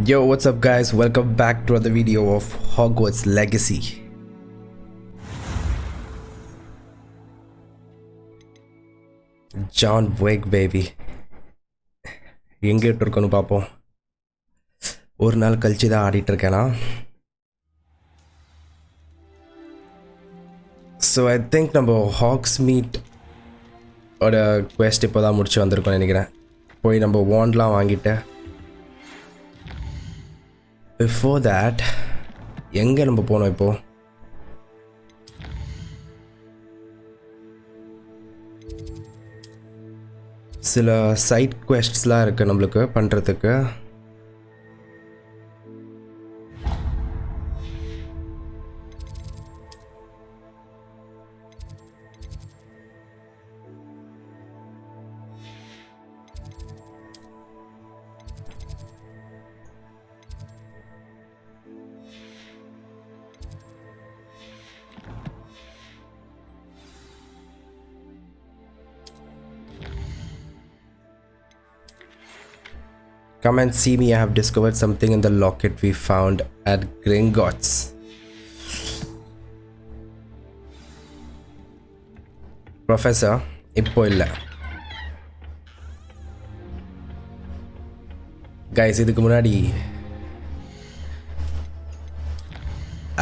Yo, what's up guys? Welcome back to another video of Hogwarts Legacy. John Wick baby. எங்க இருக்கணும் பாப்போம். ஒரு நாள் கழிச்சு தான் ஆடிட்டு இருக்கேனா. So I think நம்ம Hogsmeade ஓட quest இப்போதான் முடிச்சு வந்திருக்கோம் நினைக்கிறேன். போய் நம்ம wandலாம் வாங்கிட்டு before that எங்க நம்ம போனோம் இப்போ? சில சைட் குவெஸ்ட்ஸ்லாம் இருக்குது நம்மளுக்கு பண்ணுறதுக்கு. Come and see me, I have discovered something in the locket we found at Gringotts. Professor, இப்போ இல்லை. Guys, இதுக்கு முன்னாடி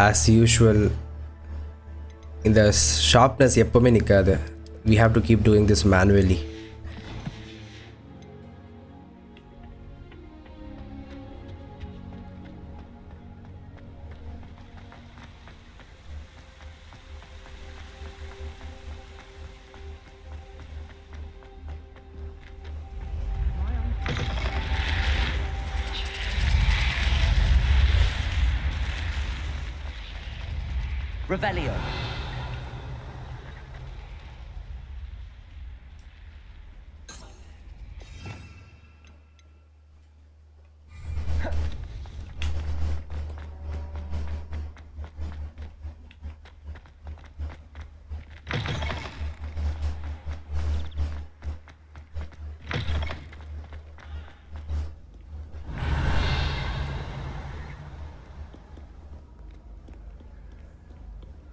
as usual இந்த sharpness எப்பவுமே நிற்காது. We have to keep doing this manually. Revelio.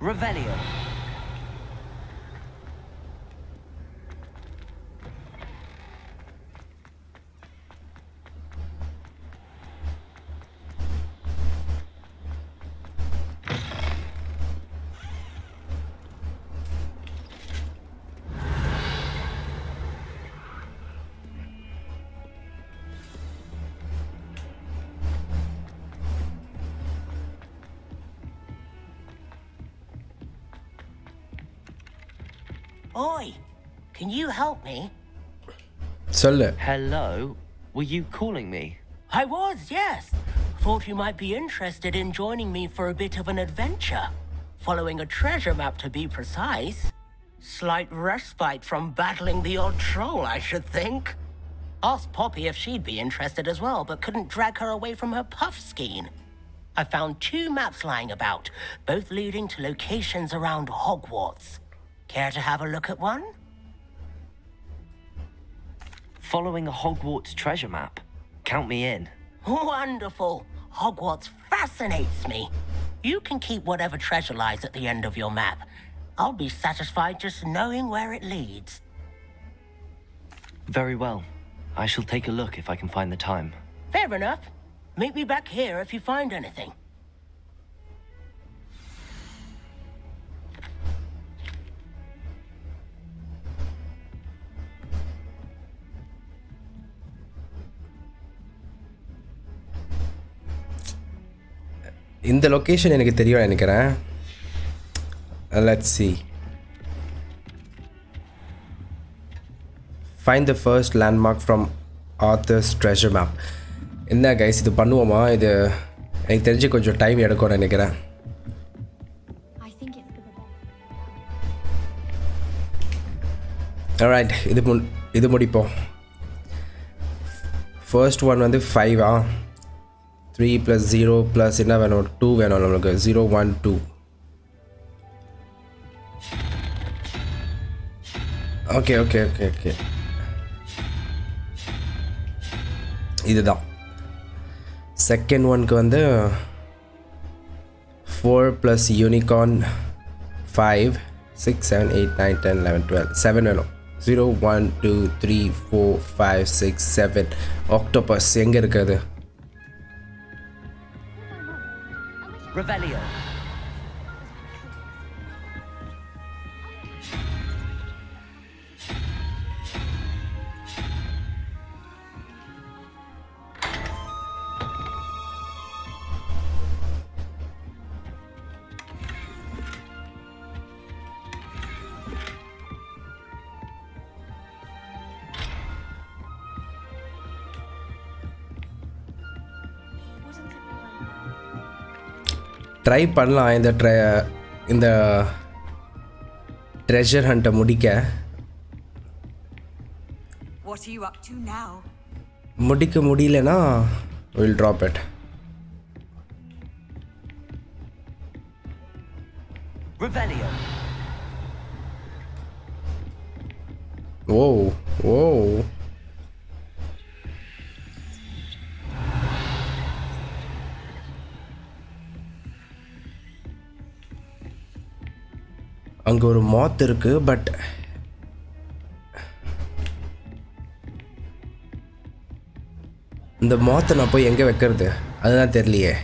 Revelio. Oi, can you help me? சொல்லு. Hello, were you calling me? I was, yes. Thought you might be interested in joining me for a bit of an adventure. Following a treasure map to be precise. Slight respite from battling the odd troll, I should think. Asked Poppy if she'd be interested as well, but couldn't drag her away from her puff skein. I found 2 maps lying about, both leading to locations around Hogwarts. Care to have a look at one? Following a Hogwarts treasure map. Count me in. Wonderful. Hogwarts fascinates me. You can keep whatever treasure lies at the end of your map. I'll be satisfied just knowing where it leads. Very well. I shall take a look if I can find the time. Fair enough. Meet me back here if you find anything. இந்த location எனக்கு தெரியும் நினைக்கிறேன். Let's see. Find the first landmark from Arthur's treasure map. என்ன guys இது பண்ணுவோமா? இது எனக்கு தெரிஞ்சு கொஞ்சம் டைம் எடுக்கும்னு நினைக்கிறேன். Alright, இது முடிப்போம். First one வந்து 5 3 plus 0 plus என்ன வேணும்? 2 வேணும் நமக்கு. 0 1 2. ஓகே ஓகே ஓகே ஓகே இதுதான் செகண்ட் ஒன்க்கு வந்து 4 + unicorn 5 6 7 8 9 10 11 12 7 வேணும் 0 1 2 3 4 5 6 7 ஆக்டோபஸ் எங்கே இருக்குது? Revelio. ட்ரை பண்ணலாம் இந்த ட்ரெஷர் ஹண்ட்டை முடிக்க. What are you up to now? முடிக்க முடியலனா we'll drop it. Revelio. Whoa, whoa. அங்கே ஒரு மாத் இருக்கு, பட் இந்த மாத்தை நான் போய் எங்கே வைக்கிறது அதுதான் தெரியலையே.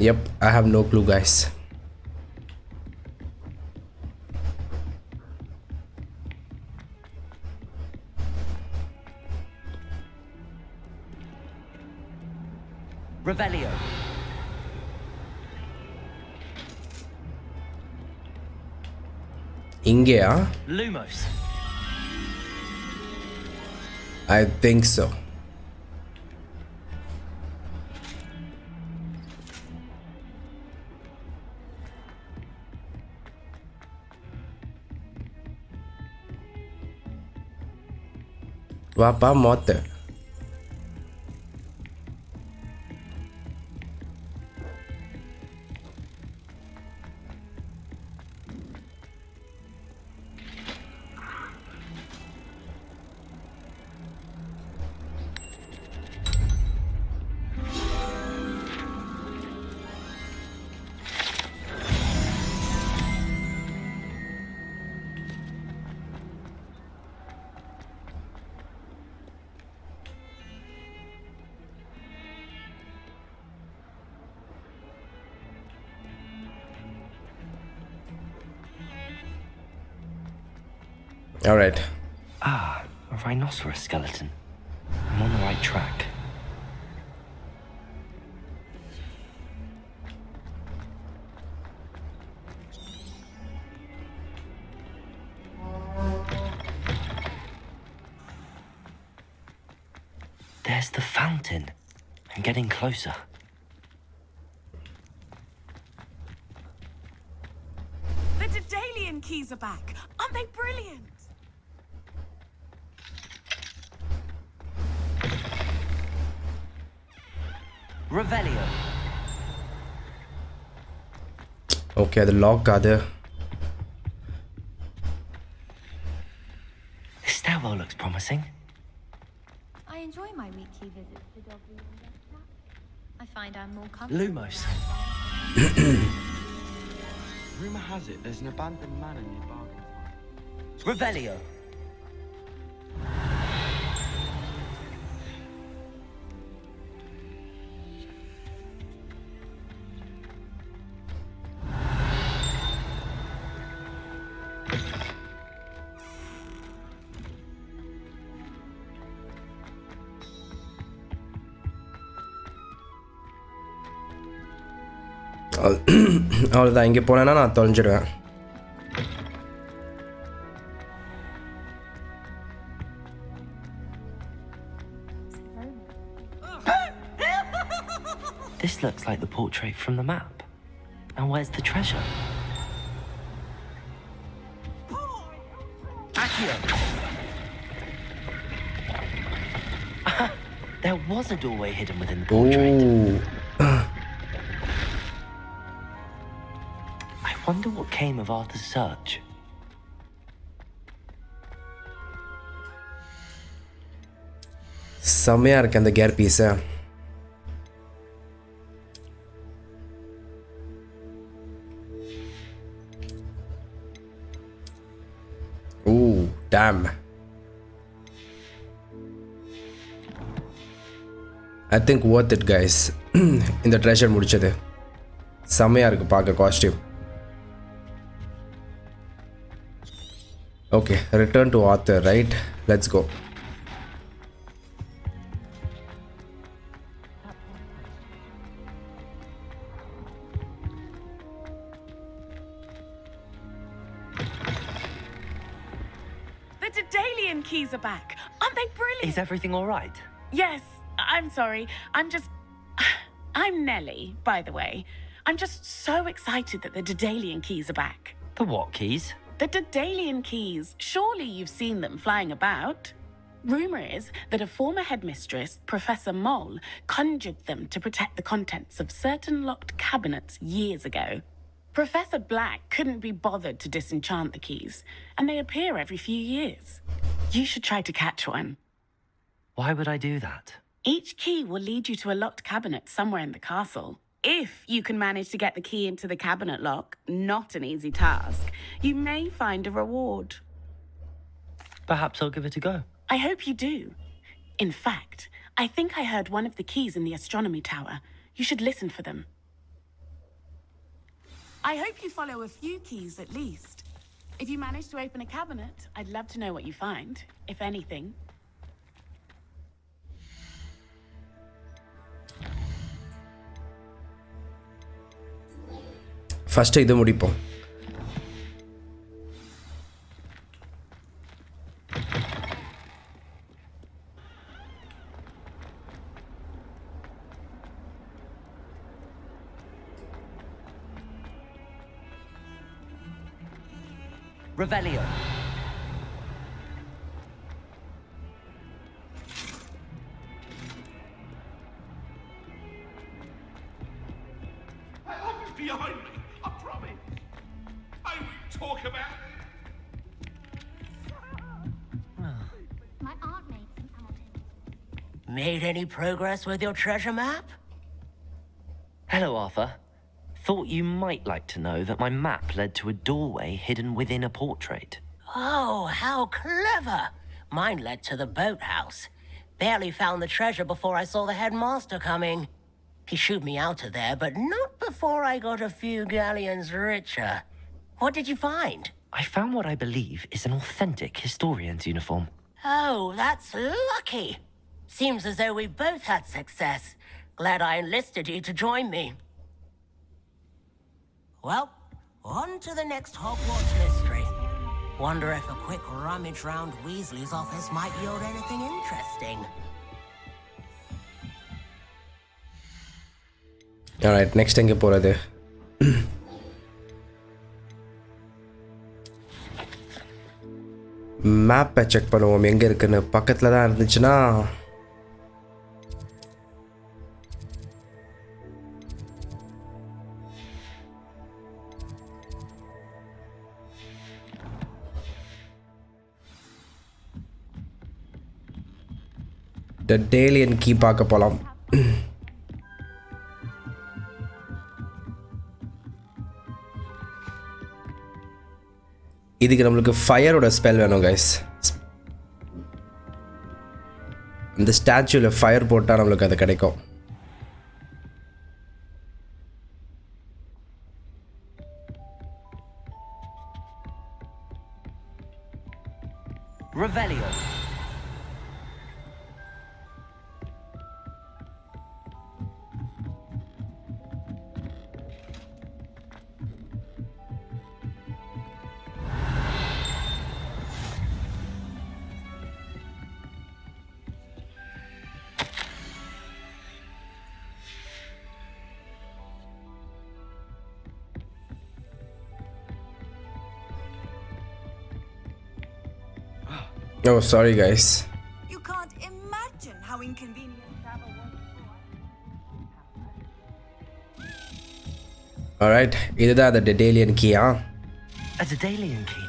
Yep, I have no clue, guys. Revelio. இங்கேயா? Lumos. I think so. வாப்பா மொத்த All right. Ah, a rhinoceros skeleton. I'm on the right track. There's the fountain. I'm getting closer. The Daedalian keys are back. Aren't they brilliant? Revelio. Okay, the lock are there. This stairwell looks promising. I enjoy my weekly visits to Dogwood and Westcott. I find I'm more comfortable. Lumos. Rumor has it there's an abandoned manor near Bargain. Revelio. அவ்வளோதான். இங்கே போனேன்னா நான் தொலைஞ்சிடுவேன். This looks like the portrait from the map. Now where's the treasure? Accio! There was a doorway hidden within the portrait. Ooh. I wonder what came of Arthur's search. செம்மையா இருக்கு அந்த care piece. Ooh, damn. I think worth it guys. இந்த treasure முடிச்சது செம்மையா இருக்கு பார்க்க costume. Okay, return to author, right? Let's go. The Dedalian keys are back. Aren't they brilliant? Is everything all right? Yes. I'm sorry. I'm Nellie, by the way. I'm just so excited that the Dedalian keys are back. The what keys? The Dedalian keys. Surely you've seen them flying about. Rumour is that a former headmistress, Professor Moll, conjured them to protect the contents of certain locked cabinets years ago. Professor Black couldn't be bothered to disenchant the keys, and they appear every few years. You should try to catch one. Why would I do that? Each key will lead you to a locked cabinet somewhere in the castle. If you can manage to get the key into the cabinet lock, not an easy task, you may find a reward. Perhaps I'll give it a go. I hope you do. In fact, I think I heard one of the keys in the astronomy tower. You should listen for them. I hope you follow a few keys at least. If you manage to open a cabinet, I'd love to know what you find, if anything. First இது முடிப்போம். Revelio. Behind me, I promise. I won't talk about it. My aunt made some Hamilton. Made any progress with your treasure map? Hello, Arthur. Thought you might like to know that my map led to a doorway hidden within a portrait. Oh, how clever! Mine led to the boathouse. Barely found the treasure before I saw the headmaster coming. He shooed me out of there, but not before I got a few galleons richer. What did you find? I found what I believe is an authentic historian's uniform. Oh, that's lucky. Seems as though we both had success. Glad I enlisted you to join me. Well, on to the next Hogwarts mystery. Wonder if a quick rummage round Weasley's office might yield anything interesting. Alright, next எங்கே போகிறது? மேப்பை check பண்ணுவோம் எங்கே இருக்குன்னு. பக்கத்தில் தான் இருந்துச்சுன்னா Dedalian key பார்க்க போகலாம். இதுக்கு நம்மளுக்கு ஃபயரோட ஸ்பெல் வேணும் கைஸ். இந்த ஸ்டாச்சுவில் ஃபயர் போட்டால் நம்மளுக்கு அது கிடைக்கும். Revelio. Oh, sorry guys. You can't imagine how inconvenient travel was for. Alright, இதுதான் அந்த Daedalian key, huh? A Daedalian key.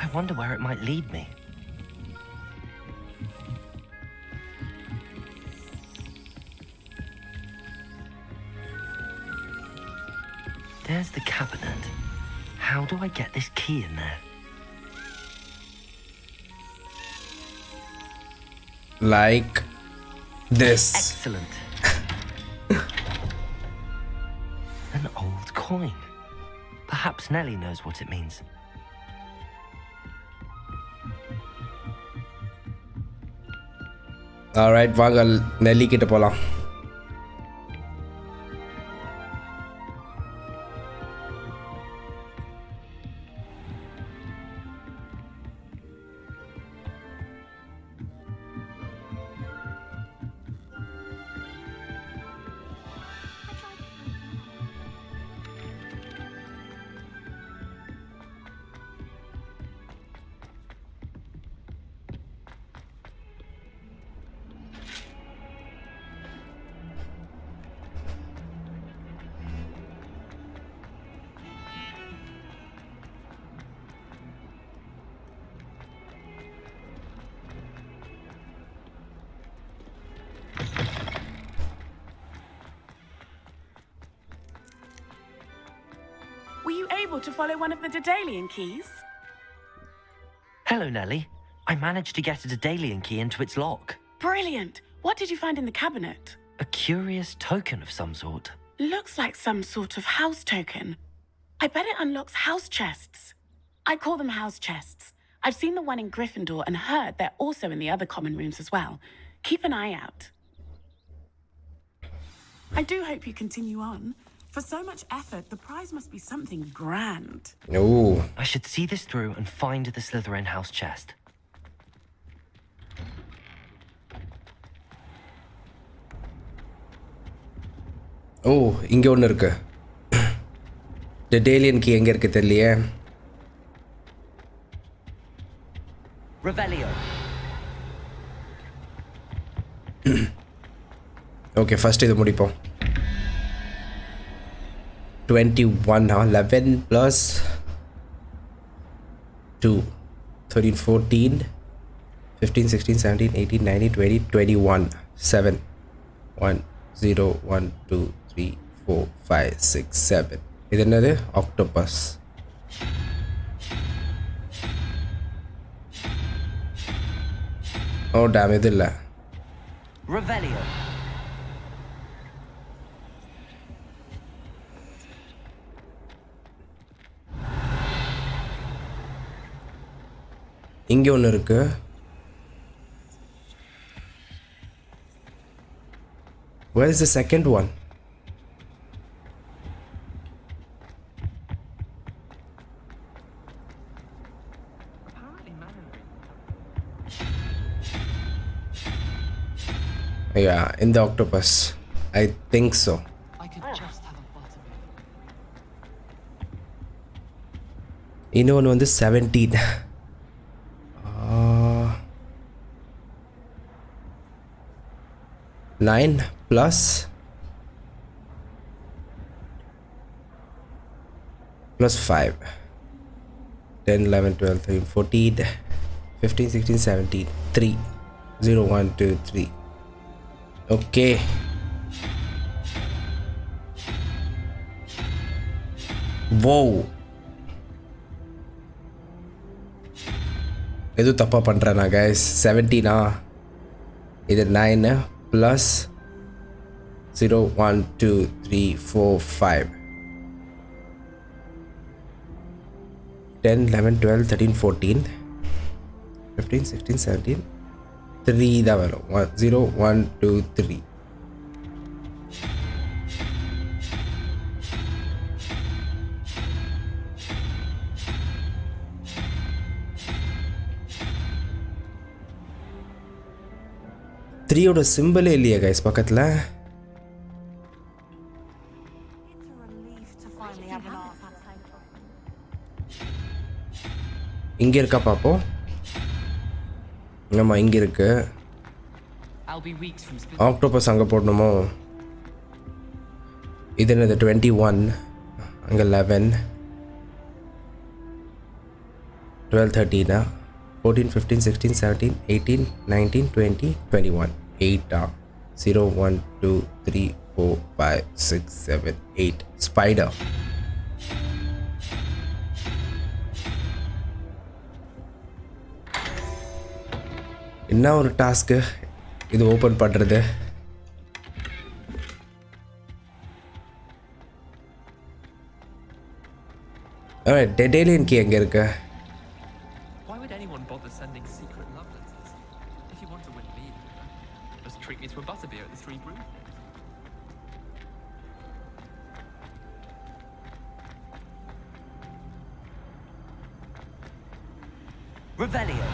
I wonder where it might lead me. There's the cabinet. How do I get this key in there? Like this. Excellent. An old coin. Perhaps Nellie knows what it means. Alright, வாங்க நெல்லி கிட்ட போலாம். Were you able to follow one of the Daedalian keys? Hello, Nellie. I managed to get a Daedalian key into its lock. Brilliant. What did you find in the cabinet? A curious token of some sort. Looks like some sort of house token. I bet it unlocks house chests. I call them house chests. I've seen the one in Gryffindor and heard they're also in the other common rooms as well. Keep an eye out. I do hope you continue on. For so much effort, the prize must be something grand. Oh, I should see this through and find the Slytherin house chest. oh, இங்க ஒன்னு இருக்கு. Daedalian key எங்க இருக்கு தெரியலையே. Revelio. Okay, first இது முடிப்போம். 21 now, 11 plus 2, 13, 14, 15, 16, 17, 18, 19, 20, 21, 7, 1, 0, 1, 2, 3, 4, 5, 6, 7. இது என்னது? Octopus. Oh damn, இது இல்ல. Revelio. இங்க ஒன்னு இருக்கு. Where is the second one? Yeah, in the octopus. I think so. I could just have a button. இன்னொன்று வந்து 17. 9 plus 5. 10, 11, 12, 13, 14, 15, 16, 17. 3. 0, 1, 2, 3. Okay. Wow. எது தப்பா பண்றேனா guys? 17 இது 9 plus 0, 1, 2, 3, 4, 5. 10, 11, 12, 13, 14, 15, 16, 17. 3 தான் வரும். 0, 1, 2, 3. த்ரீயோட சிம்பிளே இல்லையா கைஸ் பக்கத்தில்? இங்கே இருக்கா பார்ப்போம். ஆமாம் இங்கே இருக்கு. ஆக்டோபஸ் அங்கே போடணுமோ? இது என்னது 21, அங்கே 11, 12, 13, 14, 15, 16, 17, 18, 19, 20, 21. 8 0, 1, 2, 3, 4, 5, 6, 7, 8. Spider. என்ன ஒரு டாஸ்க்கு இது ஓப்பன் பண்ணுறது. டெட் ஏலியன் கீ எங்கே இருக்கு? Why would anyone bother sending secret love letters? If you want to win me, just treat me to a butterbeer at the Three Brew. Revelio.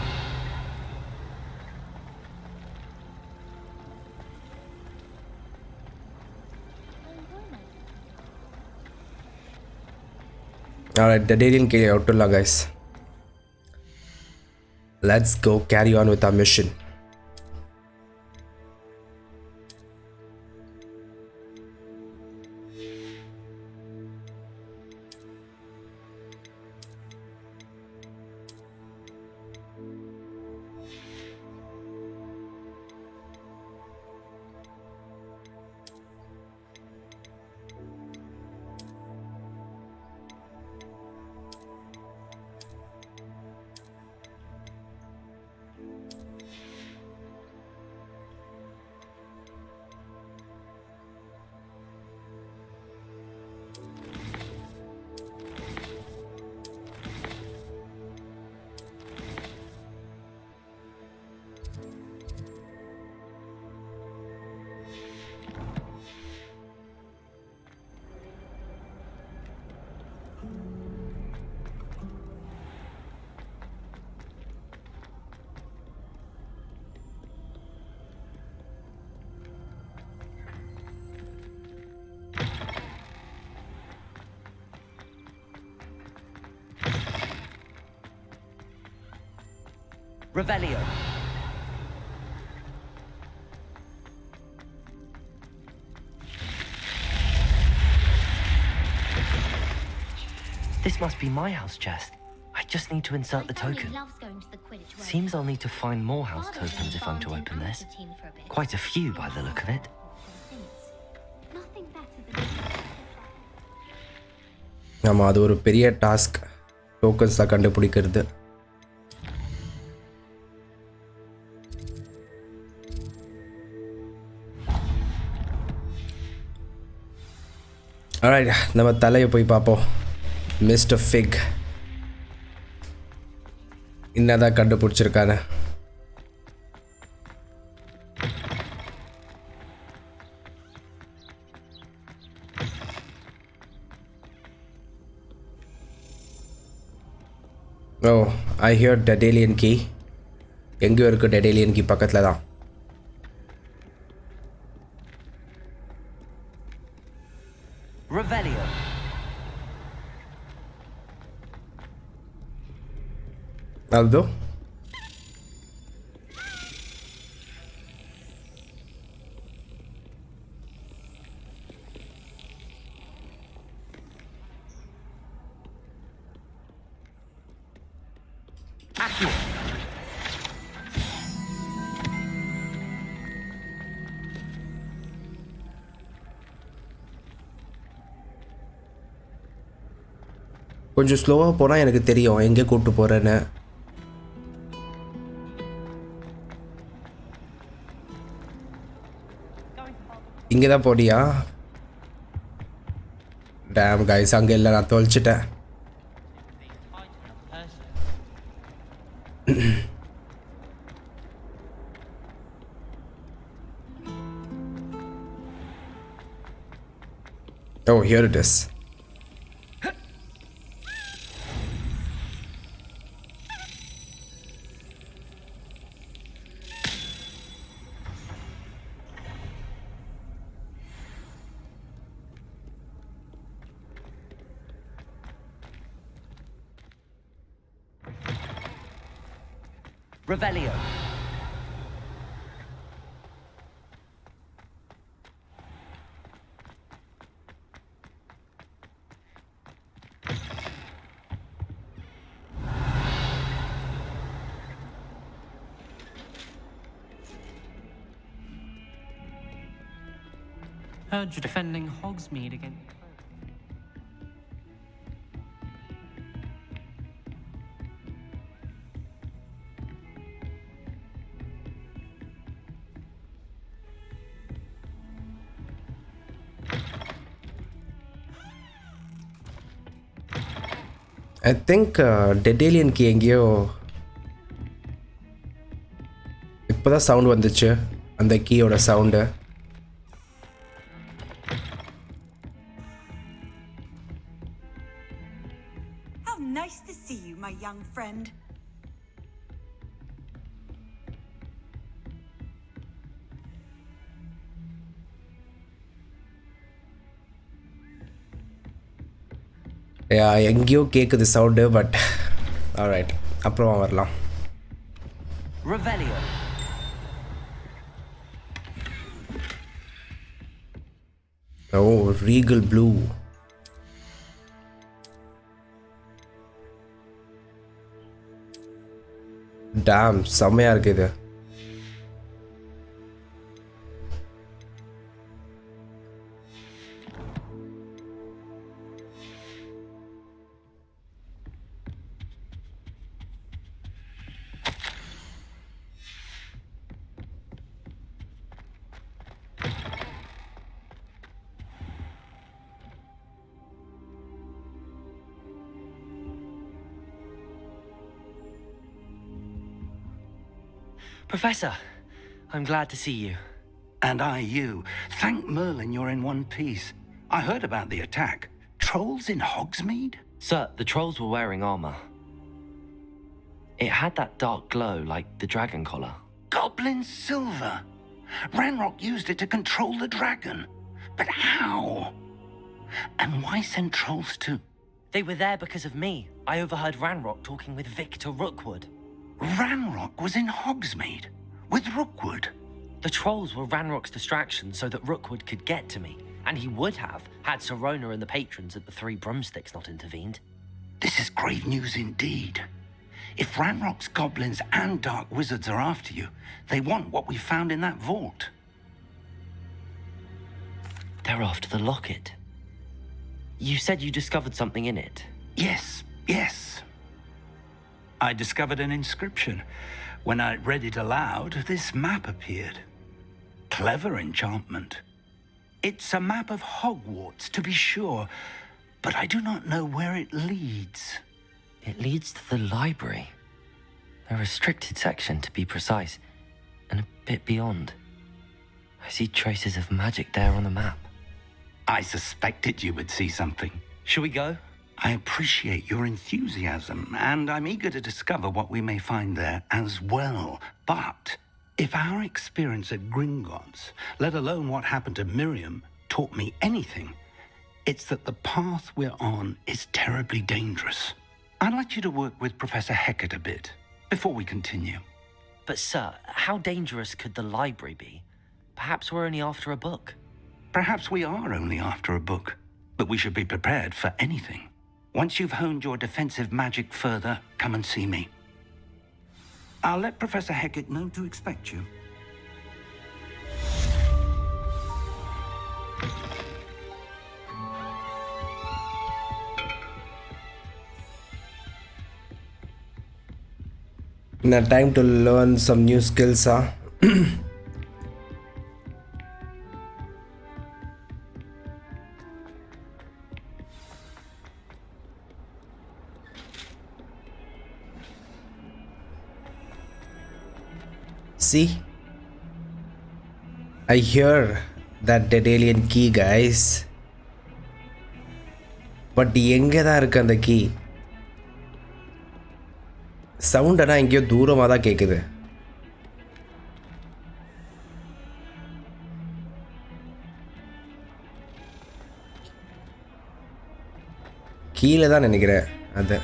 Alright, the alien key out to guys. Let's go carry on with our mission. Revelio. This must be my house chest. I just need to insert the token. Seems I'll need to find more house tokens if I'm to open this. Quite a few by the look of it. ஆமாம், அது ஒரு பெரிய task டோக்கன்ஸ்லாம் கண்டுபிடிக்கிறது. Alright, நம்ம தலையை போய் பார்ப்போம். Mister ஃபிக் என்னதான் கண்டுபிடிச்சிருக்கானே. ஓ, ஐ ஹியர் டெட் ஏலியன் கீ. எங்கேயோ இருக்குது டெட் ஏலியன் கீ, பக்கத்தில் தான். Revelio. Aldo? கொஞ்சம் ஸ்லோவாக போனால் எனக்கு தெரியும் எங்கே கூப்பிட்டு போகிறேன்னு. இங்கே தான் போடியா? டேம் கைஸ், அங்கே இல்லை, நான் தொலைச்சிட்டேன். Oh, here it is. Revelio. Heard you're defending Hogsmeade against... I think Dead Alien key எங்கேயோ இப்போதான் சவுண்ட் வந்துச்சு அந்த கீயோட sound. How nice to see you, my young friend. எங்கேயோ கேட்குது சவுண்டு, பட் ஆல்ரைட், அப்புறமா வரலாம். Revelio. ஓ, ரீகல் ப்ளூ. டாம், செம்மையாக இருக்குது இது. Professor, I'm glad to see you. And I you. Thank Merlin you're in one piece. I heard about the attack. Trolls in Hogsmeade? Sir, the trolls were wearing armor. It had that dark glow like the dragon collar. Goblin silver. Ranrock used it to control the dragon. But how? And why send trolls to... They were there because of me. I overheard Ranrock talking with Victor Rookwood. Ranrock was in Hogsmeade with Rookwood. The trolls were Ranrock's distraction so that Rookwood could get to me, and he would have had Sirona and the patrons at the Three Broomsticks not intervened. This is grave news indeed. If Ranrock's goblins and dark wizards are after you, they want what we found in that vault. They're after the locket. You said you discovered something in it. Yes. I discovered an inscription. When I read it aloud, this map appeared. Clever enchantment. It's a map of Hogwarts, to be sure, but I do not know where it leads. It leads to the library. A restricted section, to be precise, and a bit beyond. I see traces of magic there on the map. I suspected you would see something. Shall we go? I appreciate your enthusiasm, and I'm eager to discover what we may find there as well. But if our experience at Gringotts, let alone what happened to Miriam, taught me anything, it's that the path we're on is terribly dangerous. I'd like you to work with Professor Hecat a bit before we continue. But sir, how dangerous could the library be? Perhaps we're only after a book. Perhaps we are only after a book, but we should be prepared for anything. Once you've honed your defensive magic further, come and see me. I'll let Professor Hecat know to expect you. Now time to learn some new skills, huh? See, I hear that dead alien key, guys. But எங்க தான் இருக்கு அந்த key? Sound ஆனால் எங்கேயோ தூரமாக தான் கேட்குது. கீழே தான் நினைக்கிறேன் அது.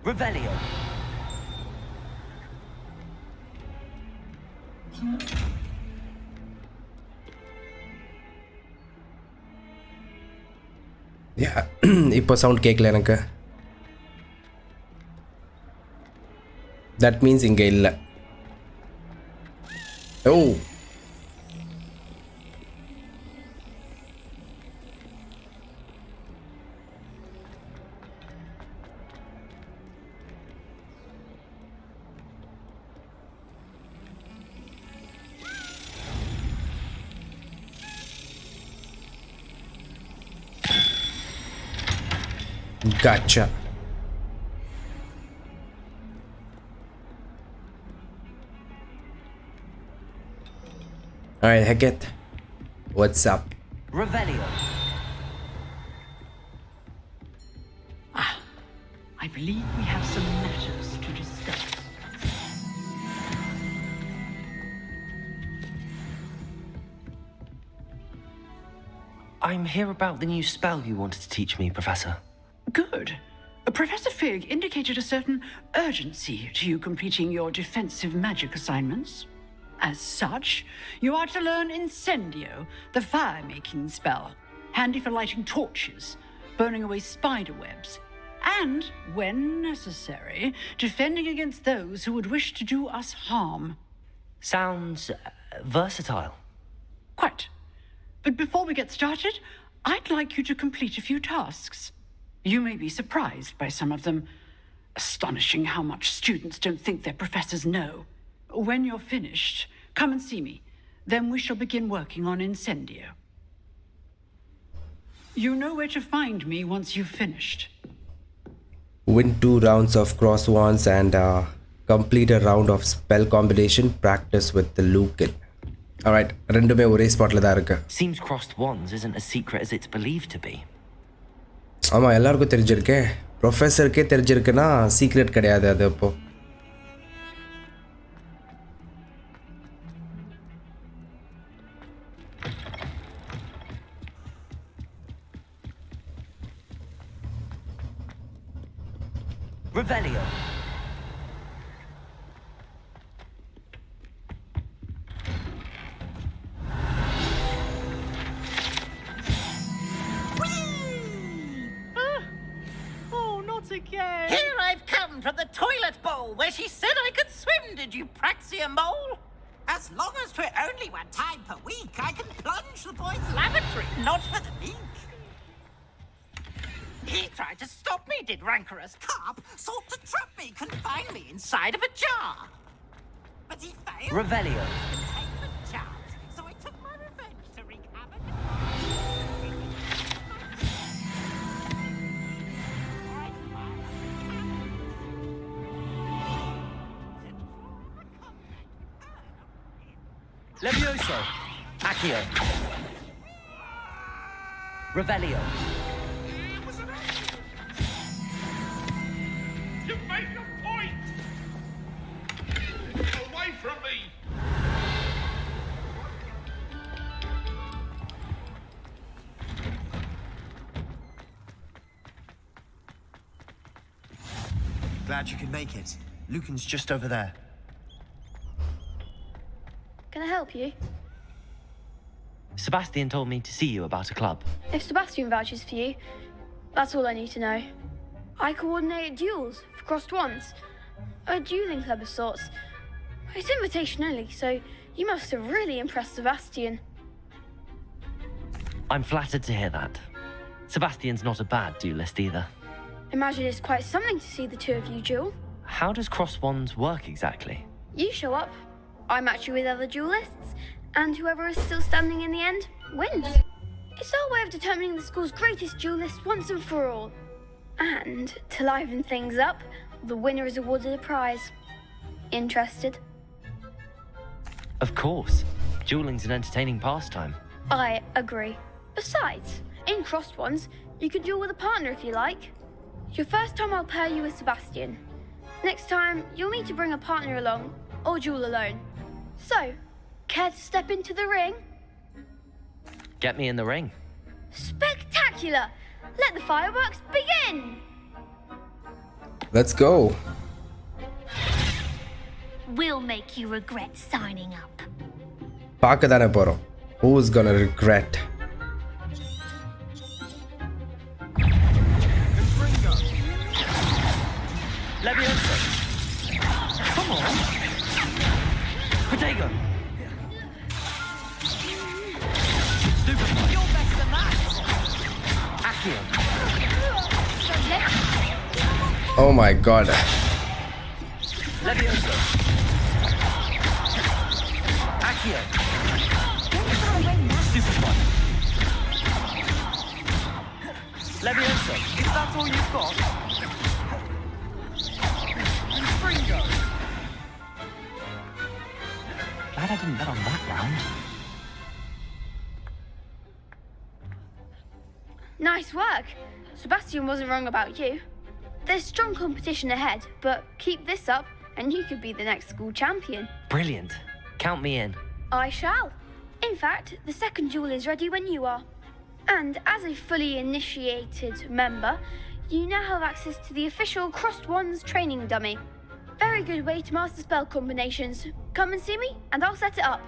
Revelio. Yeah. இப்போ சவுண்ட் கேட்கல எனக்கு. That means இங்க இல்ல. Oh. Gotcha. Alright, Hecate. What's up? Revelio. I believe we have some matters to discuss. I'm here about the new spell you wanted to teach me, Professor. Good. Professor Fig indicated a certain urgency to you completing your defensive magic assignments. As such, you are to learn Incendio, the fire-making spell, handy for lighting torches, burning away spider webs, and, when necessary, defending against those who would wish to do us harm. Sounds versatile. Quite. But before we get started, I'd like you to complete a few tasks. You may be surprised by some of them. Astonishing how much students don't think their professors know. When you're finished, come and see me. Then we shall begin working on Incendio. You know where to find me once you've finished. Win 2 rounds of cross wands and complete a round of spell combination practice with the Lucan. Alright, ரெண்டுமே ஒரே ஸ்பாட்ல தான் இருக்கு. Seems crossed wands isn't as secret as it's believed to be. ஆமா, எல்லாருக்கும் தெரிஞ்சிருக்கே. ப்ரொஃபஸருக்கே தெரிஞ்சிருக்குன்னா secret கிடையாது அது அப்போ. Revelio. Again. Here I've come from the toilet bowl where she said I could swim, did you praxia mole? As long as for only one time per week, I can plunge the boy's lavatory, not for the meek. He tried to stop me, did rancorous carp, sought to trap me, confine me inside of a jar. But he failed. Revelio. Containment charms, so I took my revenge to wreak havoc. Levioso. Accio. Revelio. It was an accident. You make a point. Away from me. Glad you could make it. Lucan's just over there. Can I help you? Sebastian told me to see you about a club. If Sebastian vouches for you, that's all I need to know. I coordinate duels for crossed wands. A dueling club of sorts. It's invitation only, so you must have really impressed Sebastian. I'm flattered to hear that. Sebastian's not a bad duelist either. Imagine it's quite something to see the two of you duel. How does cross wands work exactly? You show up, I match you with other duelists, and whoever is still standing in the end wins. It's our way of determining the school's greatest duelist once and for all. And to liven things up, the winner is awarded a prize. Interested? Of course. Dueling's an entertaining pastime. I agree. Besides, in crossed ones, you can duel with a partner if you like. Your first time I'll pair you with Sebastian. Next time, you'll need to bring a partner along, or duel alone. So, care to step into the ring? Get me in the ring. Spectacular! Let the fireworks begin! Let's go. will make you regret signing up. பார்க்க தானே போறோம். Who's gonna regret? Leviosa. Come on. Potato. Super. You're better than that. Accio. Oh my god. Leviosa. Accio. Super fun. Leviosa. Is that all you've got? Fringo. Glad I didn't bet on that round. Nice work. Sebastian wasn't wrong about you. There's strong competition ahead, but keep this up and you could be the next school champion. Brilliant. Count me in. I shall. In fact, the second duel is ready when you are. And as a fully initiated member, you now have access to the official Crossed Wands training dummy. Very good way to master spell combinations. Come and see me, and I'll set it up.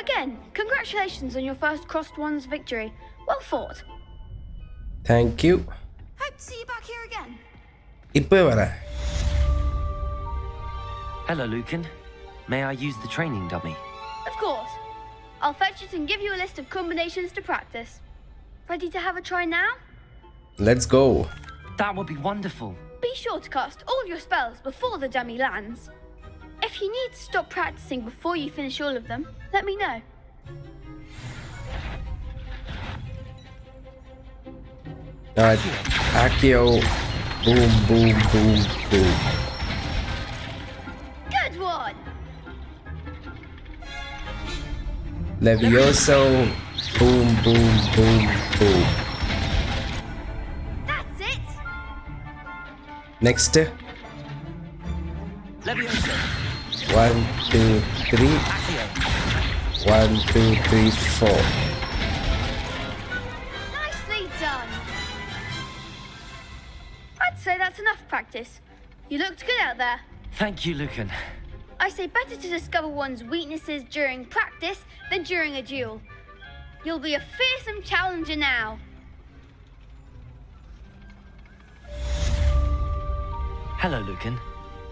Again, congratulations on your first Crossed Wands victory. Well fought. Thank you. Hope to see you back here again. இப்போ வரேன். Hello, Lucan. May I use the training dummy? Of course. I'll fetch it and give you a list of combinations to practice. Ready to have a try now? Let's go. That would be wonderful. Be sure to cast all your spells before the dummy lands. If you need to stop practicing before you finish all of them, let me know. Alright, Accio. Boom, boom, boom, boom. Good one! Levioso. Boom, boom, boom, boom. That's it! Next. Leviosa. 1, 2, 3. Accio. 1, 2, 3, 4. Nicely done! I'd say that's enough practice. You looked good out there. Thank you, Lucan. I say better to discover one's weaknesses during practice than during a duel. You'll be a fearsome challenger now. Hello, Lucan.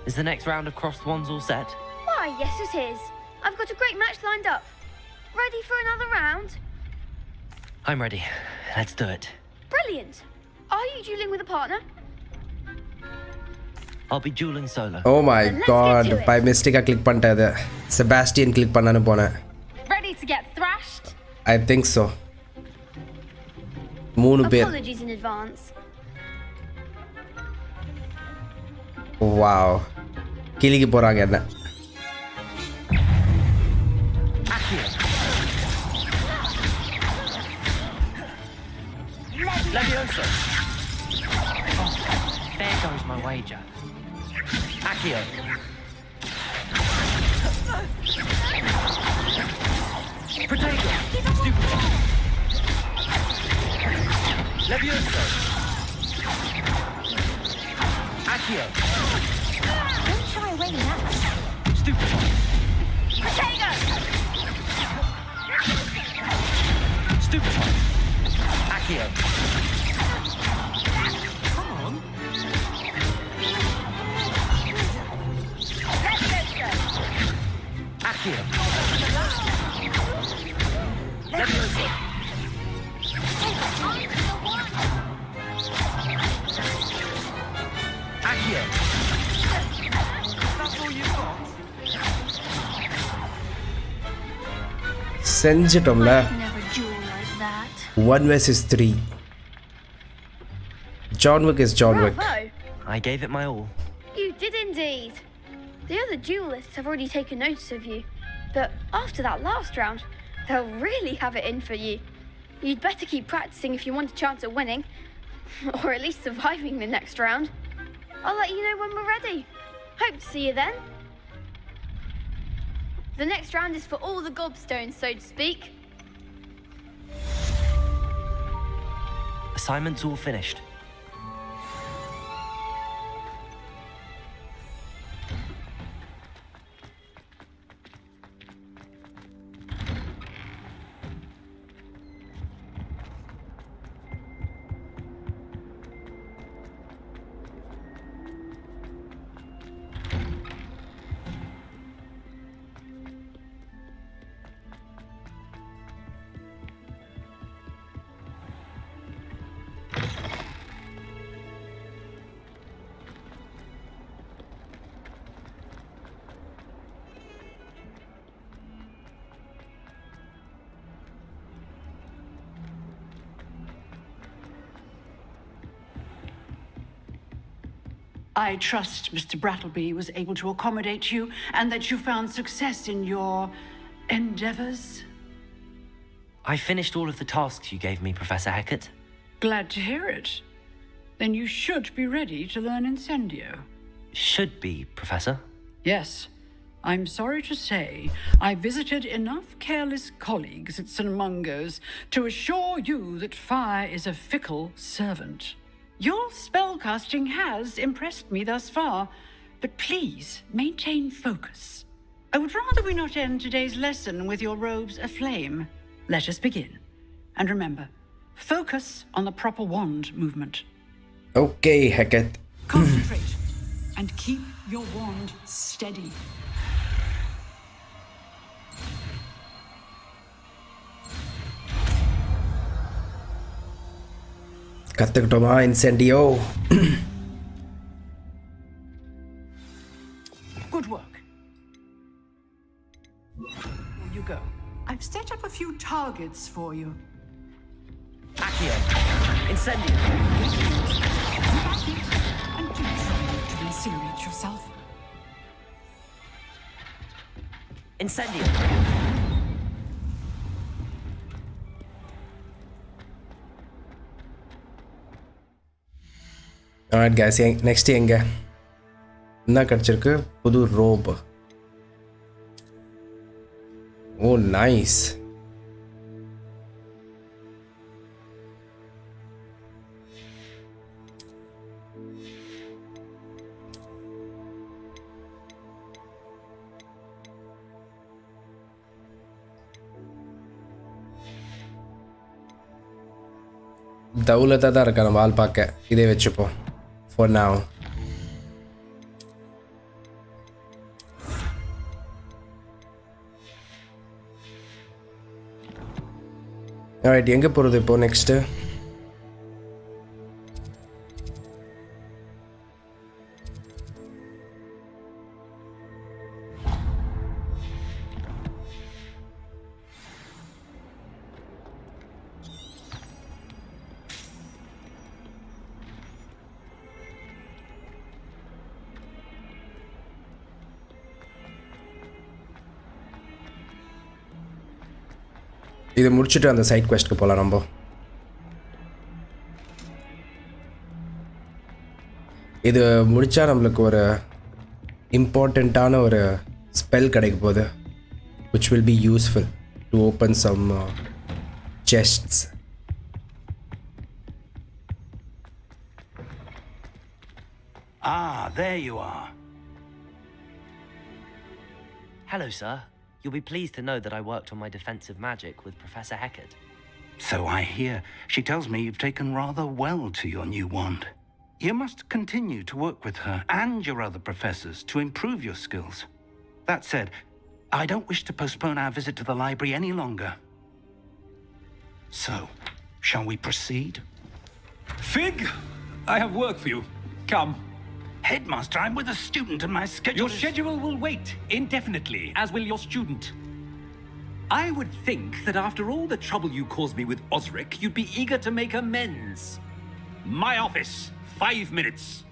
Is the next round of Crossed Wands all set? Why, yes it is. I've got a great match lined up. Ready for another round? I'm ready. Let's do it. Brilliant. Are you dueling with a partner? I'll be dueling solo. Oh my Then let's god. get to it. By mistake I click பண்ணிட்டேன் அது. Sebastian click பண்ணானு போனேன். Ready to get thrashed? I think so. 3 பேர். Apologies in advance. Wow. கிளிக்கு போறாங்க என்ன. Accio. Leviosa. Oh, there goes my wager. Accio. Potato. Stupid. Leviosa. Accio. Don't shy away now. Stupid. Potato! Stupid. Accio. Come on. Accio. Leviosa. Accio. That's all you've got? செஞ்சிட்டோம்ல. Never duel like that. 1 versus 3. John Wick is John Wick. Bravo! I gave it my all. You did indeed. The other duelists have already taken notice of you, but after that last round, they'll really have it in for you. You'd better keep practicing if you want a chance at winning, or at least surviving the next round. I'll let you know when we're ready. Hope to see you then. The next round is for all the gobstones, so to speak. Assignment's all finished. I trust Mr. Brattleby was able to accommodate you and that you found success in your endeavors. I finished all of the tasks you gave me, Professor Hecat. Glad to hear it. Then you should be ready to learn Incendio. Should be, Professor. Yes. I'm sorry to say, I visited enough careless colleagues at St. Mungo's to assure you that fire is a fickle servant. Your spellcasting has impressed me thus far, but please maintain focus. I would rather we not end today's lesson with your robes aflame. Let us begin. And remember, focus on the proper wand movement. Okay, Hecat. Concentrate and keep your wand steady. கத்துக்கிட்டோமா Incendio? Good work. Here you go. I've set up a few targets for you. Accio. Incendio. And do try to incinerate yourself. Incendio. Alright guys, next எங்க என்ன கிடைச்சிருக்கு புது robe. Oh nice. தௌலத்தா தான் இருக்கா நம்ம ஆள் பார்க்க. இதே வச்சுப்போம் for now. Alright, எங்க போறது இப்போ நெக்ஸ்ட்? இதை முடிச்சுட்டு அந்த சைட் குவெஸ்ட்க்கு போகலாம் நம்ம. இது முடித்தா நம்மளுக்கு ஒரு இம்பார்ட்டண்ட்டான ஒரு ஸ்பெல் கிடைக்க போகுது, which will be useful to open some chests. Ah, there you are. Hello, sir. You'll be pleased to know that I worked on my defensive magic with Professor Hecat. So I hear. She tells me you've taken rather well to your new wand. You must continue to work with her and your other professors to improve your skills. That said, I don't wish to postpone our visit to the library any longer. So, shall we proceed? Fig, I have work for you. Come. Headmaster, I'm with a student and my schedule Your schedule will wait indefinitely, as will your student. I would think that after all the trouble you caused me with Osric, you'd be eager to make amends. My office, 5 minutes.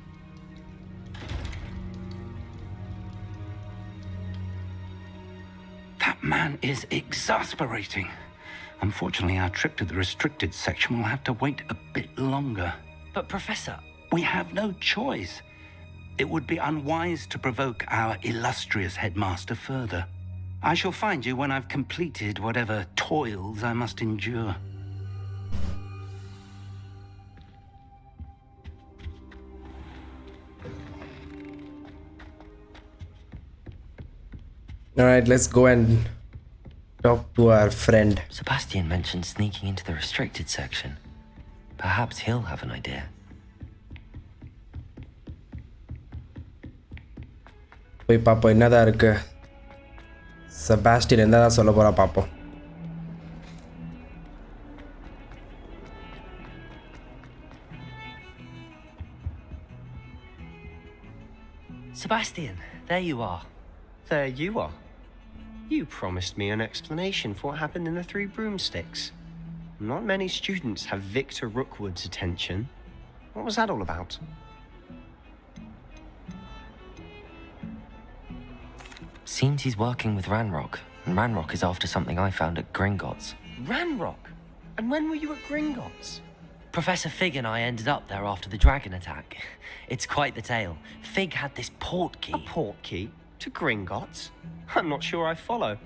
That man is exasperating. Unfortunately, our trip to the restricted section will have to wait a bit longer. But Professor... We have no choice. It would be unwise to provoke our illustrious headmaster further. I shall find you when I've completed whatever toils I must endure. Alright, let's go and talk to our friend. Sebastian mentioned sneaking into the restricted section. Perhaps he'll have an idea. போய் பார்ப்போம் என்னதான் இருக்கு. செபாஸ்டியன் என்னதான் சொல்ல போறா பார்ப்போம். Sebastian, there you are. There you are. You promised me an explanation for what happened in the Three Broomsticks. Not many students have Victor Rookwood's attention. What was that all about? Seems he's working with Ranrock, and Ranrock is after something I found at Gringotts. Ranrock? And when were you at Gringotts? Professor Fig and I ended up there after the dragon attack. It's quite the tale. Fig had this port key. A port key? To Gringotts? I'm not sure I follow.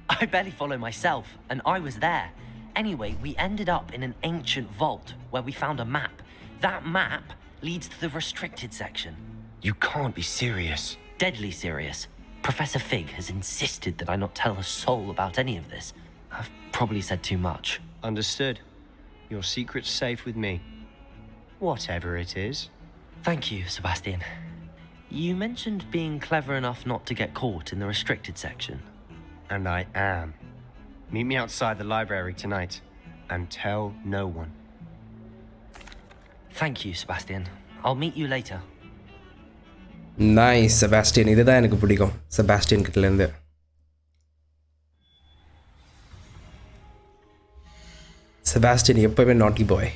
I barely follow myself, and I was there. Anyway, we ended up in an ancient vault where we found a map. That map leads to the restricted section. You can't be serious. Deadly serious. Professor Fig has insisted that I not tell a soul about any of this. I've probably said too much. Understood. Your secret's safe with me. Whatever it is. Thank you, Sebastian. You mentioned being clever enough not to get caught in the restricted section. And I am. Meet me outside the library tonight, and tell no one. Thank you, Sebastian. I'll meet you later. Nice, Sebastian. இதுதான் எனக்கு பிடிக்கும் செபாஸ்டியன் கிட்ட இருந்து. செபாஸ்டியன் எப்பவுமே naughty boy.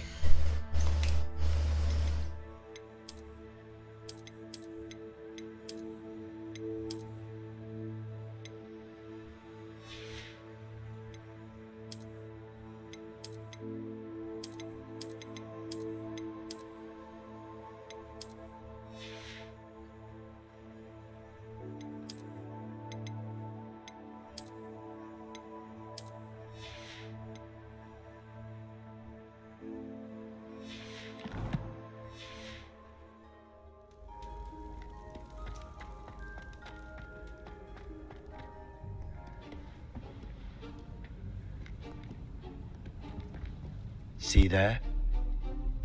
See there?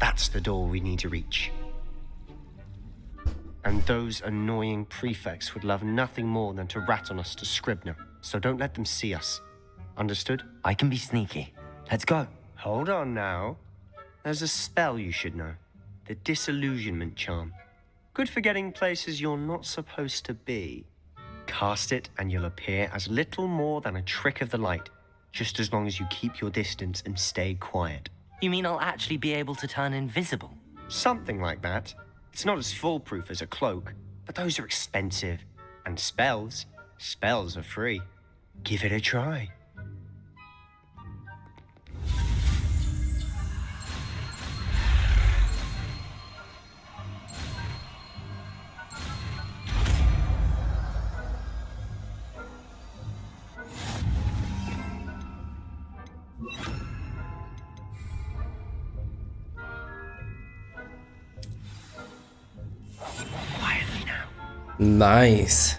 That's the door we need to reach. And those annoying prefects would love nothing more than to rat on us to Scribner, so don't let them see us. Understood? I can be sneaky. Let's go. Hold on now. There's a spell you should know. The Disillusionment Charm. Good for getting places you're not supposed to be. Cast it and you'll appear as little more than a trick of the light, just as long as you keep your distance and stay quiet. You mean I'll actually be able to turn invisible? Something like that. It's not as foolproof as a cloak, but those are expensive. And spells are free. Give it a try. Nice.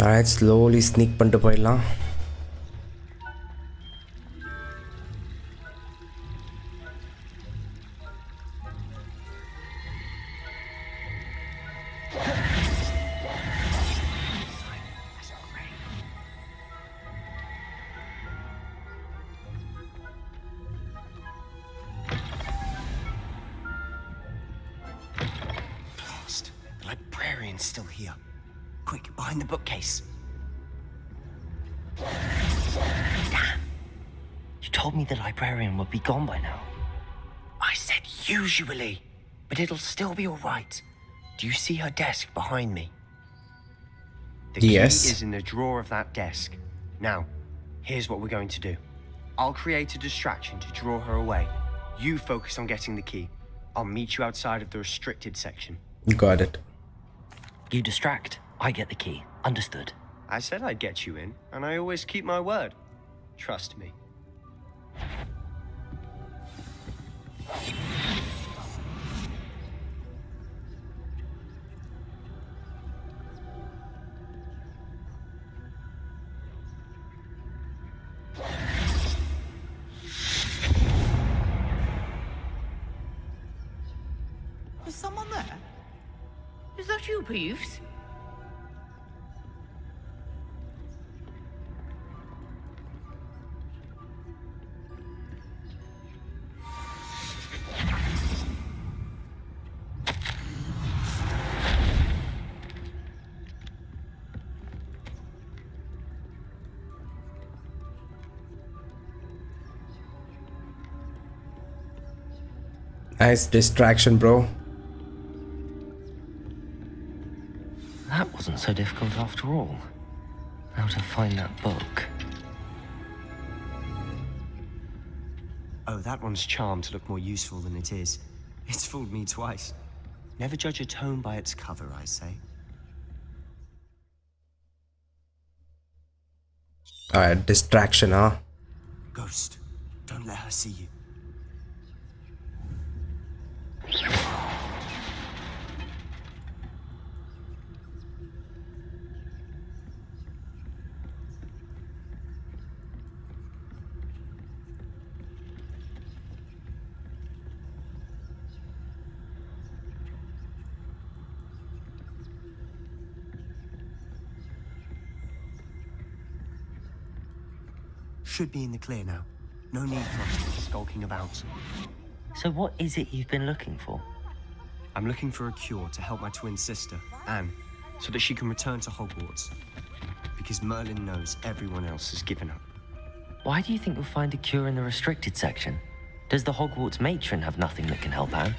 Alright, slowly sneak பண்ணிட்டு போயிடலாம். Still here. Quick, behind the bookcase. Damn. You told me the librarian would be gone by now. I said usually, but it'll still be all right. Do you see her desk behind me? The key is in the drawer of that desk. Now, here's what we're going to do. I'll create a distraction to draw her away. You focus on getting the key. I'll meet you outside of the restricted section. Got it. You distract, I get the key. Understood. I said I'd get you in, and I always keep my word. Trust me. Is someone there? Is that you, Peeves? Nice distraction, bro. That wasn't so difficult after all. How to find that book. Oh, that one's charmed to look more useful than it is. It's fooled me twice. Never judge a tome by its cover, I say. Alright, distraction, huh? Ghost, don't let her see you. Should be in the clear now. No need for us to be skulking about. So what is it you've been looking for? I'm looking for a cure to help my twin sister, Anne, so that she can return to Hogwarts. Because Merlin knows everyone else has given up. Why do you think you'll find a cure in the restricted section? Does the Hogwarts matron have nothing that can help Anne?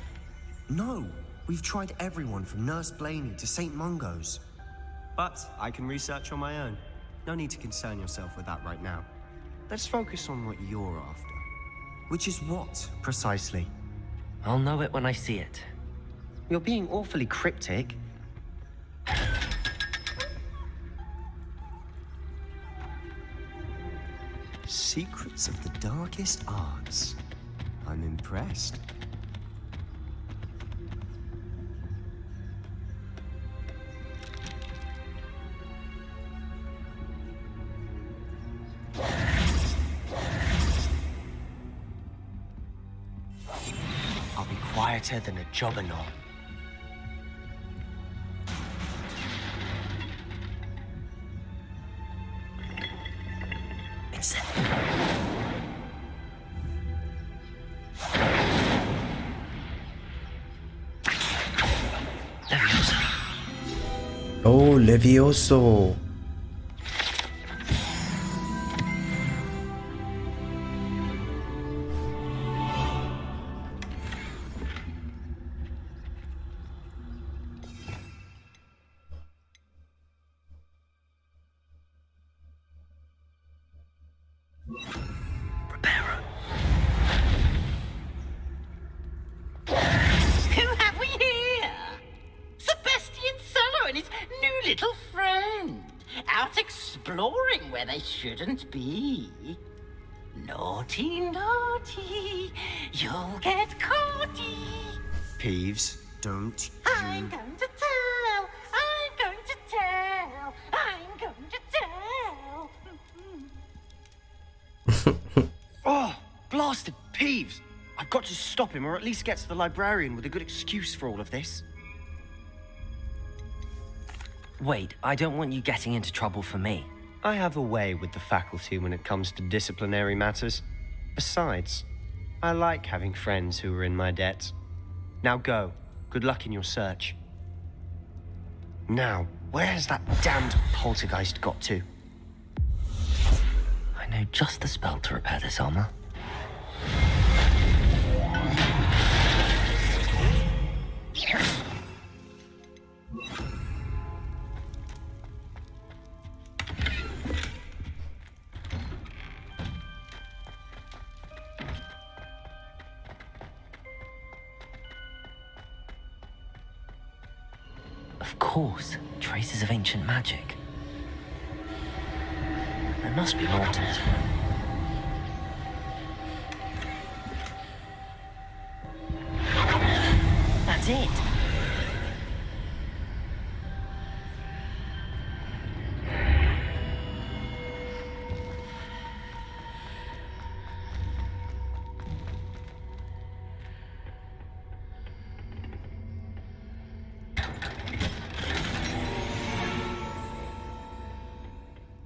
No! We've tried everyone from Nurse Blaney to St. Mungo's. But I can research on my own. No need to concern yourself with that right now. Let's focus on what you're after. Which is what, precisely? I'll know it when I see it. You're being awfully cryptic. Secrets of the darkest arts. I'm impressed. I'll be quieter than a jobberknoll. It's Oh, Levioso. Who have we here? Sebastian Cello and his new little friend. Out exploring where they shouldn't be. Naughty, naughty, you'll get caughty. Peeves, don't I'm going to tell, I'm going to tell, I'm going to tell. Oh, blasted Peeves! I've got to stop him, or at least get to the librarian with a good excuse for all of this. Wait, I don't want you getting into trouble for me. I have a way with the faculty when it comes to disciplinary matters. Besides, I like having friends who are in my debt. Now go. Good luck in your search. Now, where has that damned poltergeist got to? I know just the spell to repair this armor. Of course, traces of ancient magic. There must be more to this room. That's it.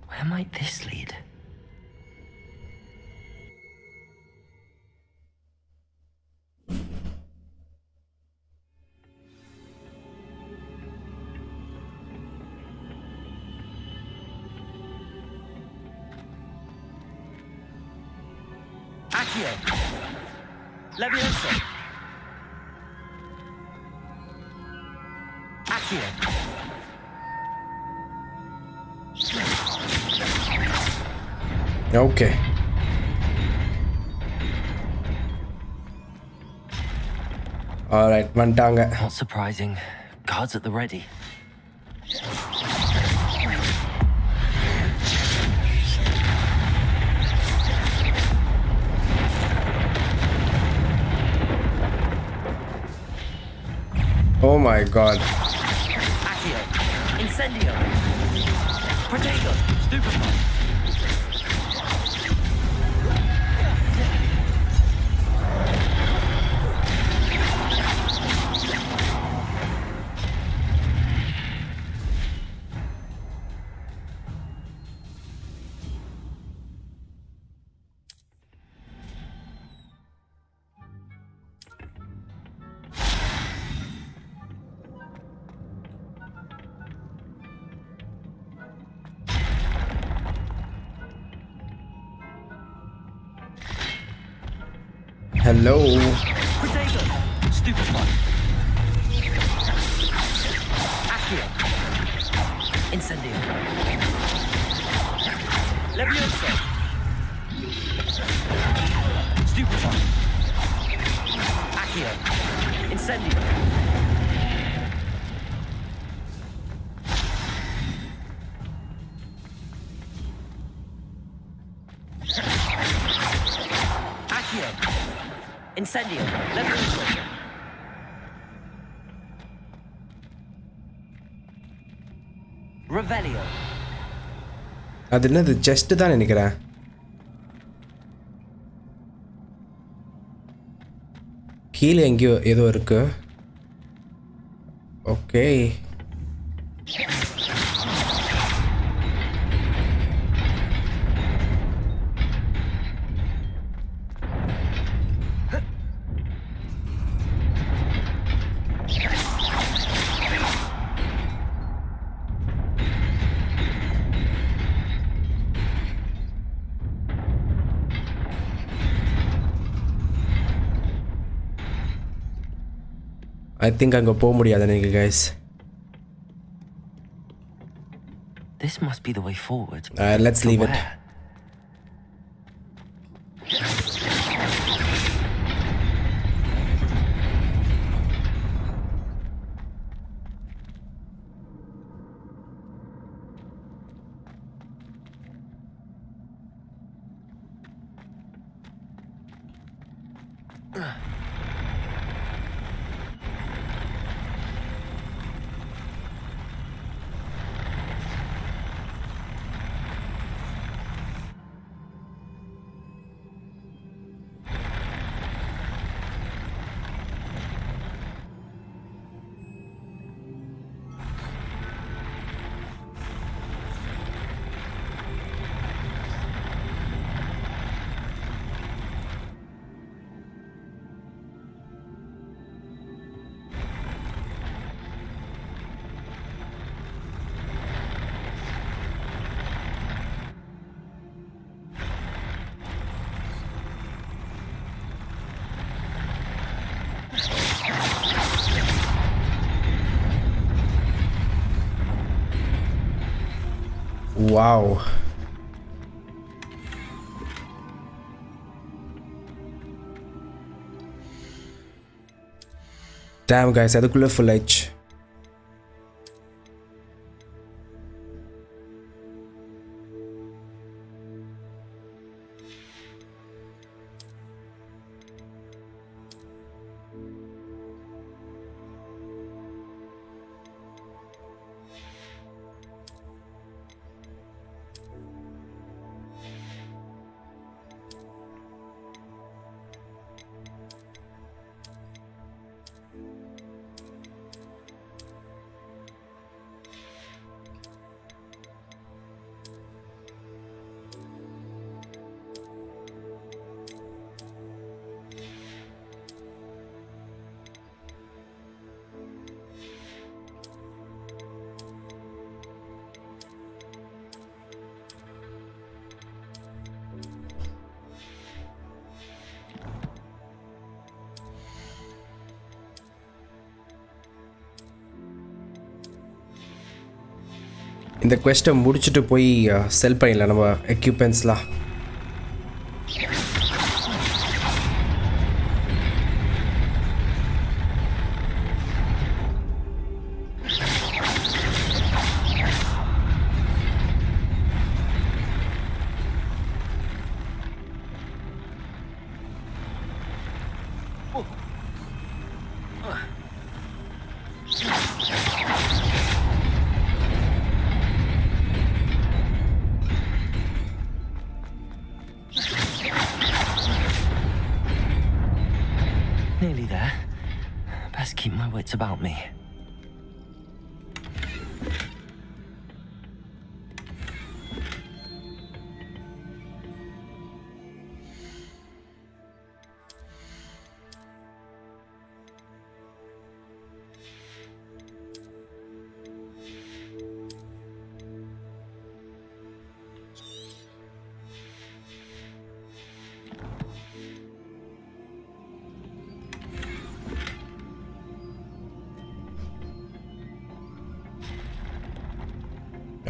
Where might this lead? Accio! Levioso! Okay. All right, Mantanga. Not surprising. Guards at the ready. Oh my god. Accio. Incendio. Protego. Stupefy. Hello. Protego. Stupefy. Accio. Incendio. Levioso. Stupefy. Accio. Incendio. Accio. Incendio. Levioso. Revelio. அது என்னது just தான் நினைக்கிறேன். கீழே எங்கேயோ ஏதோ இருக்கு. Okay. I think அங்க போக முடியாது நினைக்கிறேன் guys. This must be the way forward. Let's leave it. Wow. Damn guys, அதுக்குள்ள full ஆயிடுச்சு. இந்த quest-ஐ முடிச்சுட்டு போய் செல் பண்ணிடலாம் நம்ம எக்யூப்மெண்ட்ஸ்லாம். Nearly there. Best keep my wits about me.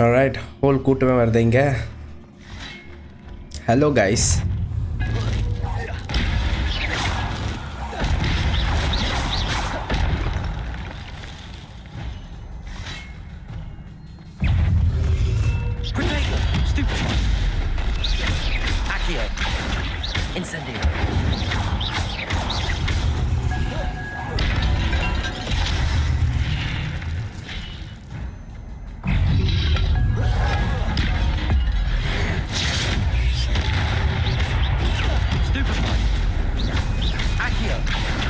Alright, whole கூட்டமே வருது இங்க. Hello guys. Accio. Incendio.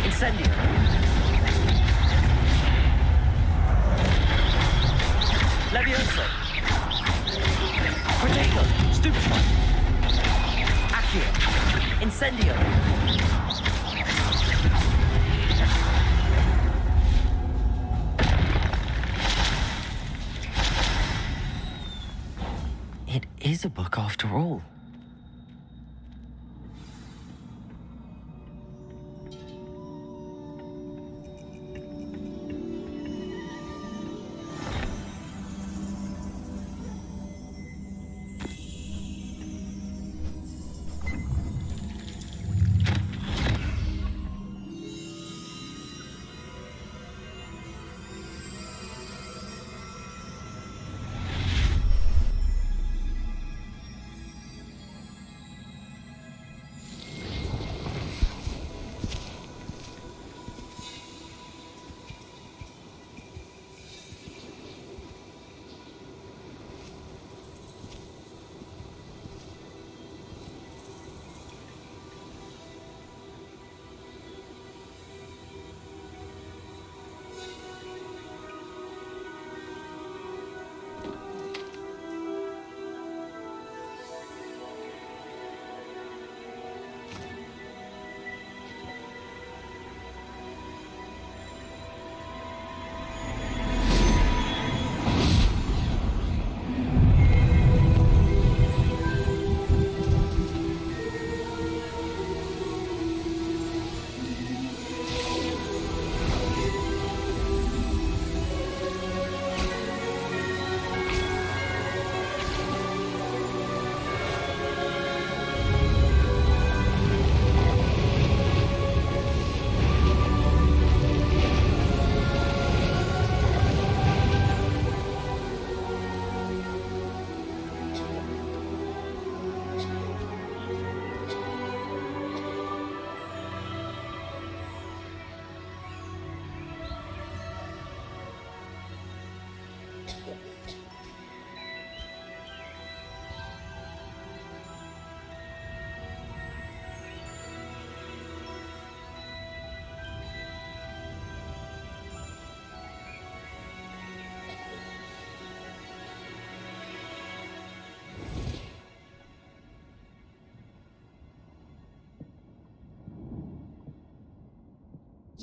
Incendio. Levioso. Protego. Stupefy. Accio. Incendio. It is a book after all.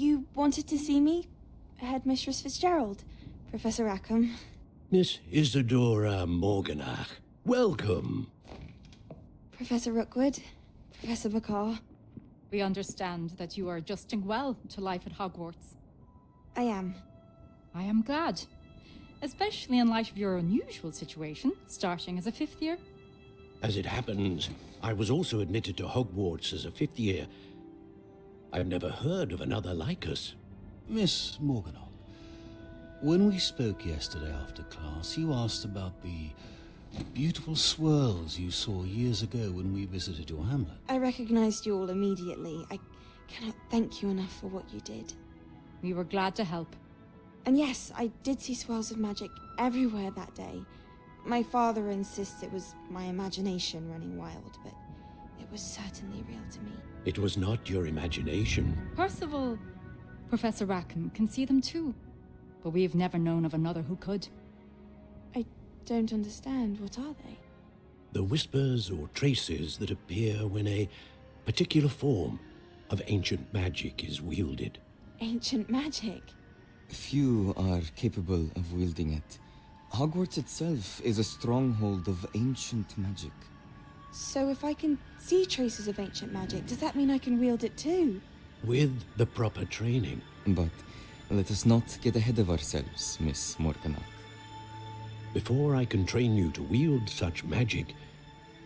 You wanted to see me? Headmistress Fitzgerald? Professor Rackham? Miss Isadora Morganach, welcome. Professor Rookwood? Professor Bakar? We understand that you are adjusting well to life at Hogwarts. I am. I am glad. especially in light of your unusual situation, starting as a 5th year. As it happens, I was also admitted to Hogwarts as a 5th year. I've never heard of another like us. Miss Morganock, when we spoke yesterday after class, you asked about the beautiful swirls you saw years ago when we visited your hamlet. I recognized you all immediately. I cannot thank you enough for what you did. We were glad to help. And yes, I did see swirls of magic everywhere that day. My father insists it was my imagination running wild, but it was certainly real to me. It was not your imagination. Percival, Professor Rackham can see them too, but we have never known of another who could. I don't understand. What are they? The whispers or traces that appear when a particular form of ancient magic is wielded. Ancient magic? Few are capable of wielding it. Hogwarts itself is a stronghold of ancient magic. So if I can see traces of ancient magic, does that mean I can wield it too? With the proper training. But let us not get ahead of ourselves, Miss Morganock. Before I can train you to wield such magic,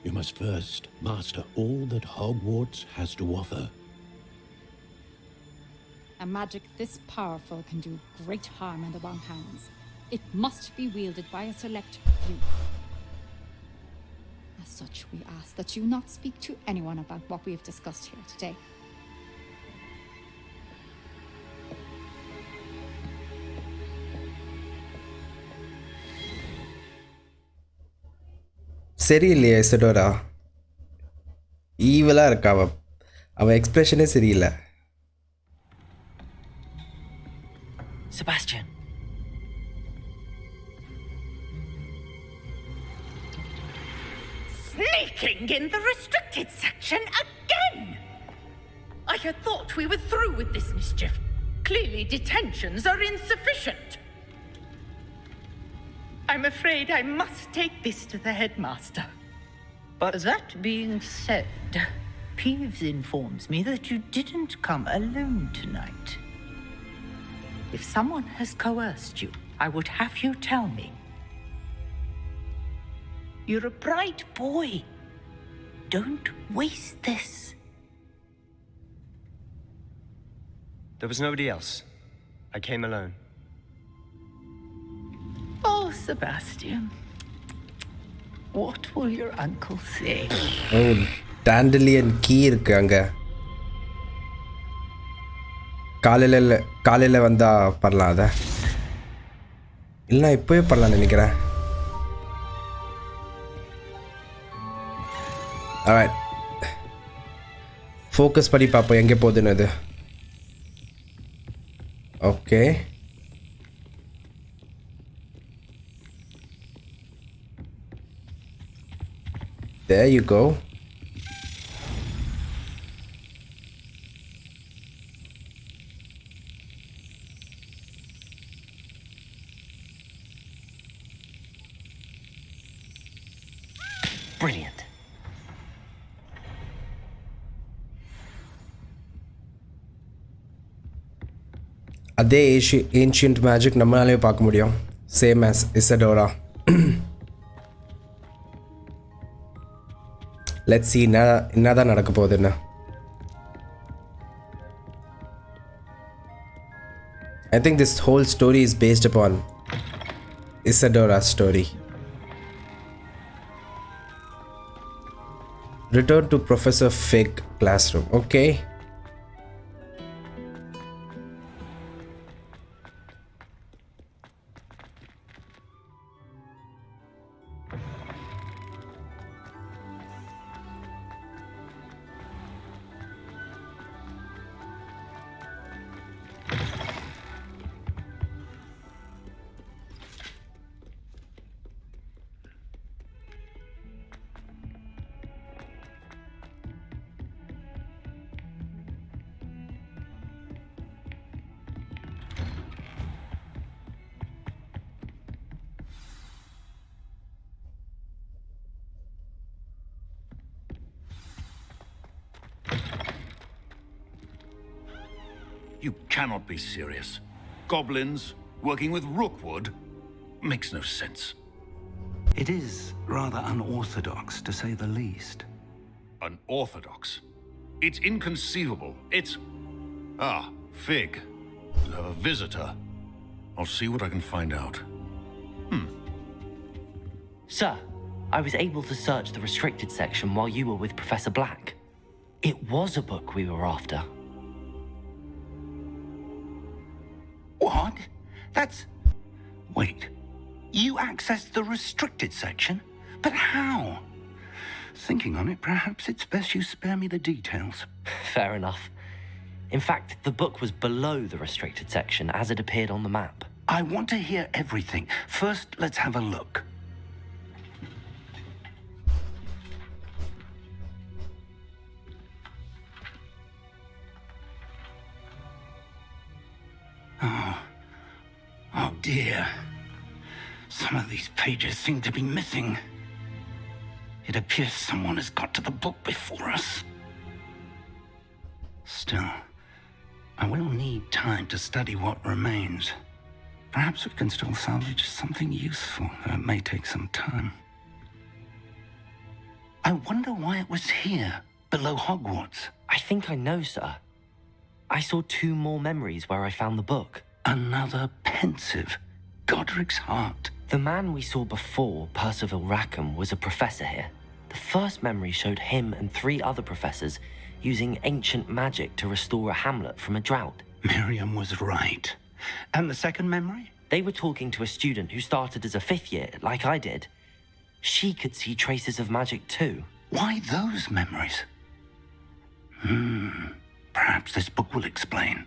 you must first master all that Hogwarts has to offer. A magic this powerful can do great harm in the wrong hands. It must be wielded by a select few. As such, we ask that you not speak to anyone about what we have discussed here today. சரியில்லையா இசடோரா? ஈவலா இருக்கா அவன் எக்ஸ்பிரஷனே சரியில்லை. Sebastian. Sneaking in the restricted section again! I had thought we were through with this mischief. Clearly detentions are insufficient. I'm afraid I must take this to the headmaster. But that being said, Peeves informs me that you didn't come alone tonight. If someone has coerced you, I would have you tell me. You're a bright boy. Don't waste this. There was nobody else. I came alone. Oh, Sebastian. What will your uncle say? Oh, dandelion key இருக்கு அங்க. காலையில வந்தா பண்ணலாம் அத. இல்ல இப்பவே பண்ணலாம் நினைக்கிறேன். Alright. ஃபோக்கஸ் பண்ணி பாப்போம் எங்க போகுதுன்னு அது. Okay. There you go. Brilliant. அதே ancient magic நம்மளாலே பார்க்க முடியும். Same as Isadora. Let's see என்னதான் நடக்க போகுதுன்னு. I think this whole story is based upon Isadora's story. Return to Professor Fig classroom. Okay. You cannot be serious. Goblins working with Rookwood? makes no sense. It is rather unorthodox, to say the least. Unorthodox? It's inconceivable. It's... Ah, Fig. You have a visitor. I'll see what I can find out. Sir, I was able to search the restricted section while you were with Professor Black. It was a book we were after. What? That's... Wait. You accessed the restricted section? But how? Thinking on it, perhaps it's best you spare me the details. Fair enough. In fact, the book was below the restricted section as it appeared on the map. I want to hear everything. First, let's have a look. Oh dear. Some of these pages seem to be missing. It appears someone has got to the book before us. Still, I will need time to study what remains. Perhaps we can still salvage something useful, though it may take some time. I wonder why it was here, below Hogwarts. I think I know, sir. I saw 2 more memories where I found the book. Another pensive. Godric's heart. The man we saw before, Percival Rackham, was a professor here. The first memory showed him and 3 other professors using ancient magic to restore a hamlet from a drought. Miriam was right. And the second memory? They were talking to a student who started as a 5th year, like I did. She could see traces of magic too. Why those memories? Perhaps this book will explain.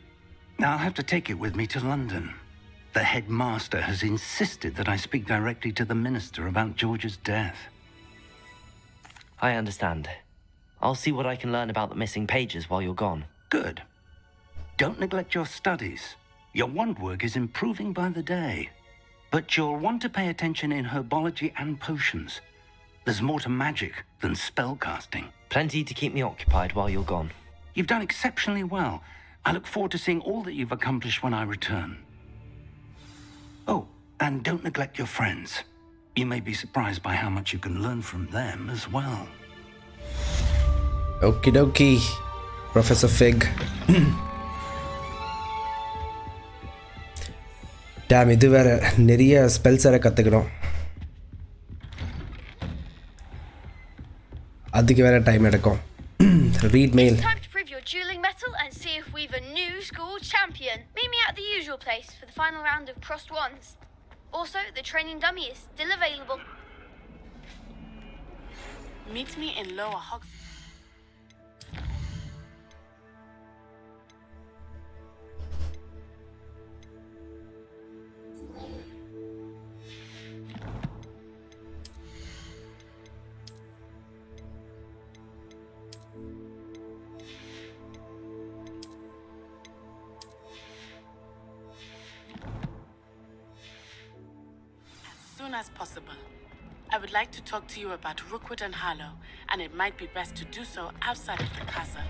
I'll have to take it with me to London. The headmaster has insisted that I speak directly to the minister about George's death. I understand. I'll see what I can learn about the missing pages while you're gone. Good. Don't neglect your studies. Your wand work is improving by the day. But you'll want to pay attention in herbology and potions. There's more to magic than spellcasting. Plenty to keep me occupied while you're gone. You've done exceptionally well. I look forward to seeing all that you've accomplished when I return. Oh, and don't neglect your friends. You may be surprised by how much you can learn from them as well. Okie dokie, Professor Fig. Damn, இது வேற நிறைய spells வேற கற்றுக்கணும். அதுக்கு வேற time எடுக்கும். Read mail. It's time to prove your dueling mettle and see if we've a new school champion. Meet me at the usual place for the final round of crossed wands. Also, the training dummy is still available. Meet me in Lower Hogsmeade. As possible. I would like to talk to you about Rookwood and Harlow, and it might be best to do so outside of the castle.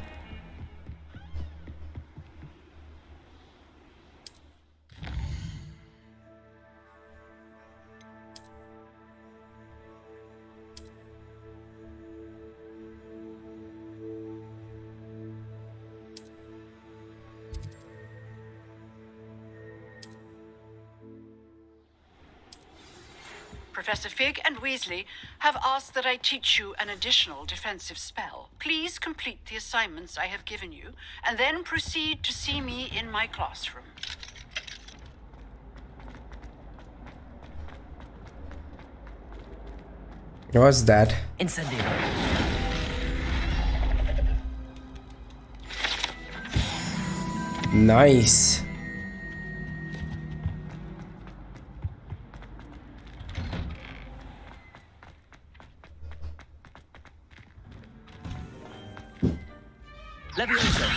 Professor Fig and Weasley have asked that I teach you an additional defensive spell. Please complete the assignments I have given you, and then proceed to see me in my classroom. What's that? Incendio. Nice. Leviosa.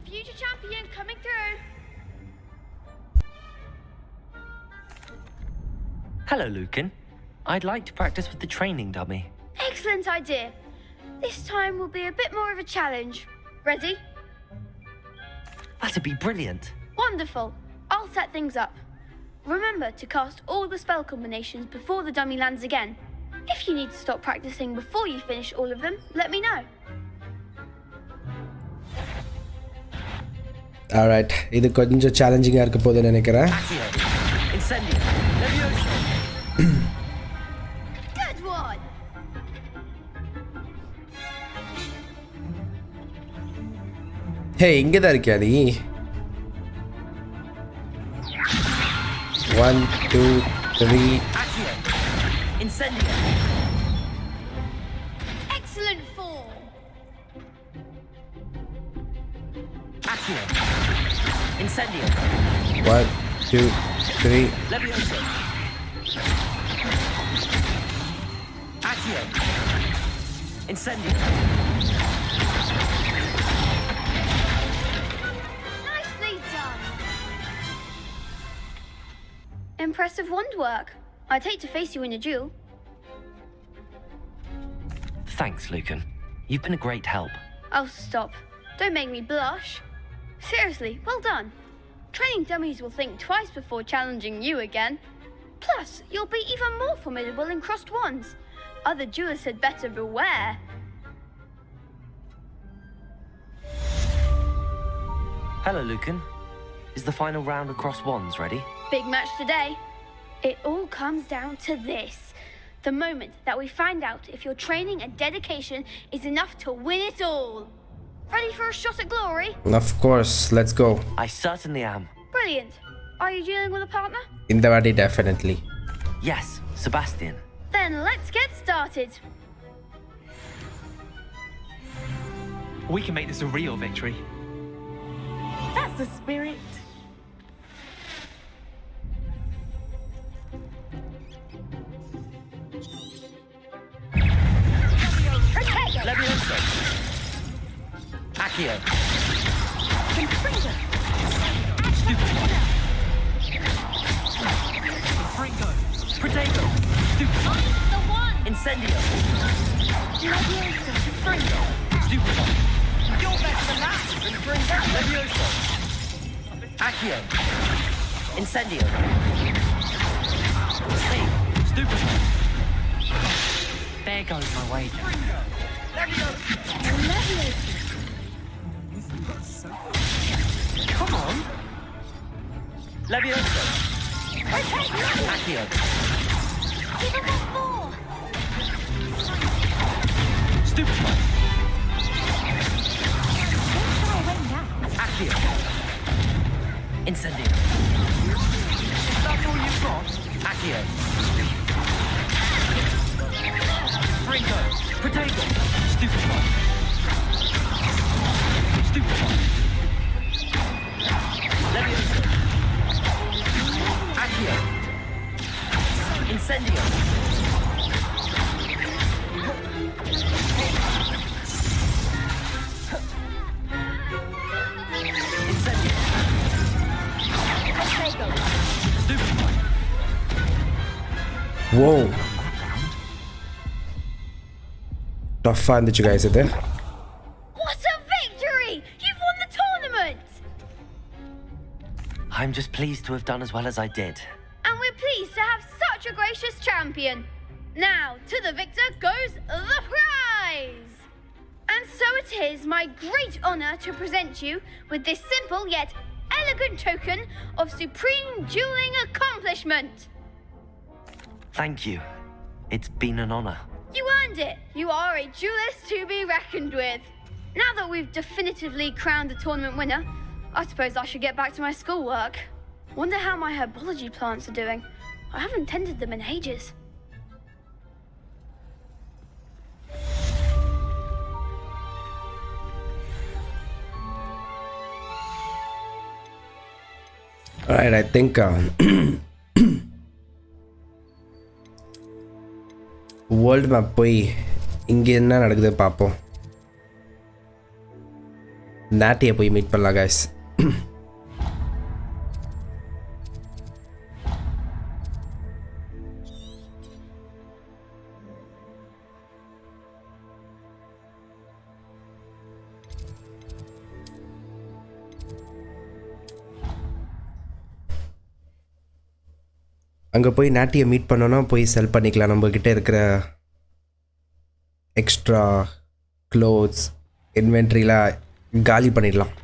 Future champion coming through. Hello, Lucan. I'd like to practice with the training dummy. Excellent idea. This time will be a bit more of a challenge. Ready? That'd be brilliant. Wonderful. I'll set things up. Remember to cast all the spell combinations before the dummy lands again. If you need to stop practicing before you finish all of them, let me know. Alright, இது கொஞ்சம் சேலஞ்சிங்கா இருக்க போகுதுன்னு நினைக்கிறேன். Incendio. Levioso. Good one. Hey, இங்க தான் இருக்கியா நீ? 1 2 3 Accio. Incendio. Excellent form. Accio. Incendio. 1 2 3 Levioso. Accio. Incendio. Nicely done. Impressive wand work. I'd hate to face you in a duel. Thanks, Lucan. You've been a great help. Oh, stop. Don't make me blush. Seriously, well done. Training dummies will think twice before challenging you again. Plus, you'll be even more formidable in crossed wands. Other duelists had better beware. Hello, Lucan. Is the final round across wands ready? Big match today. It all comes down to this. The moment that we find out if your training and dedication is enough to win it all. Ready for a shot at glory? Of course, let's go. I certainly am. Brilliant. Are you dealing with a partner? இந்த வாட்டி definitely. Yes, Sebastian. Then let's get started. We can make this a real victory. That's the spirit. Levioso. Accio. Stupefy. Fringo. Protego. Stupefy. The one. Incendio. Levioso. Fringo. Stupefy. You're better than that. Levioso. Accio. Incendio. Hey, Stupefy. There goes my wager. Come on. Levioso. Accio. Stupefy. Accio. Incendio. That's all you've got? Accio. Fringo. Protego. Stupefy. Stupefy. Levioso. Accio. Incendio. Incendio. Stupefy. Whoa. Tough find that you guys are there. What a victory! You've won the tournament! I'm just pleased to have done as well as I did. And we're pleased to have such a gracious champion. Now, to the victor goes the prize! And so it is my great honor to present you with this simple yet elegant token of supreme dueling accomplishment. Thank you. It's been an honor. You earned it. You are a duelist to be reckoned with. Now that we've definitively crowned the tournament winner, I suppose I should get back to my schoolwork. Wonder how my herbology plants are doing. I haven't tended them in ages. Alright, I think world map போய் இங்கே என்ன நடக்குது பார்ப்போம். நாட்டியை போய் meet பண்ணலாம் guys. அங்கே போய் நாட்டியை meet பண்ணோன்னா போய் செல் பண்ணிக்கலாம் நம்மக்கிட்ட இருக்கிற எக்ஸ்ட்ரா க்ளோத்ஸ் இன்வென்ட்ரிலாம் காலி பண்ணிடலாம்.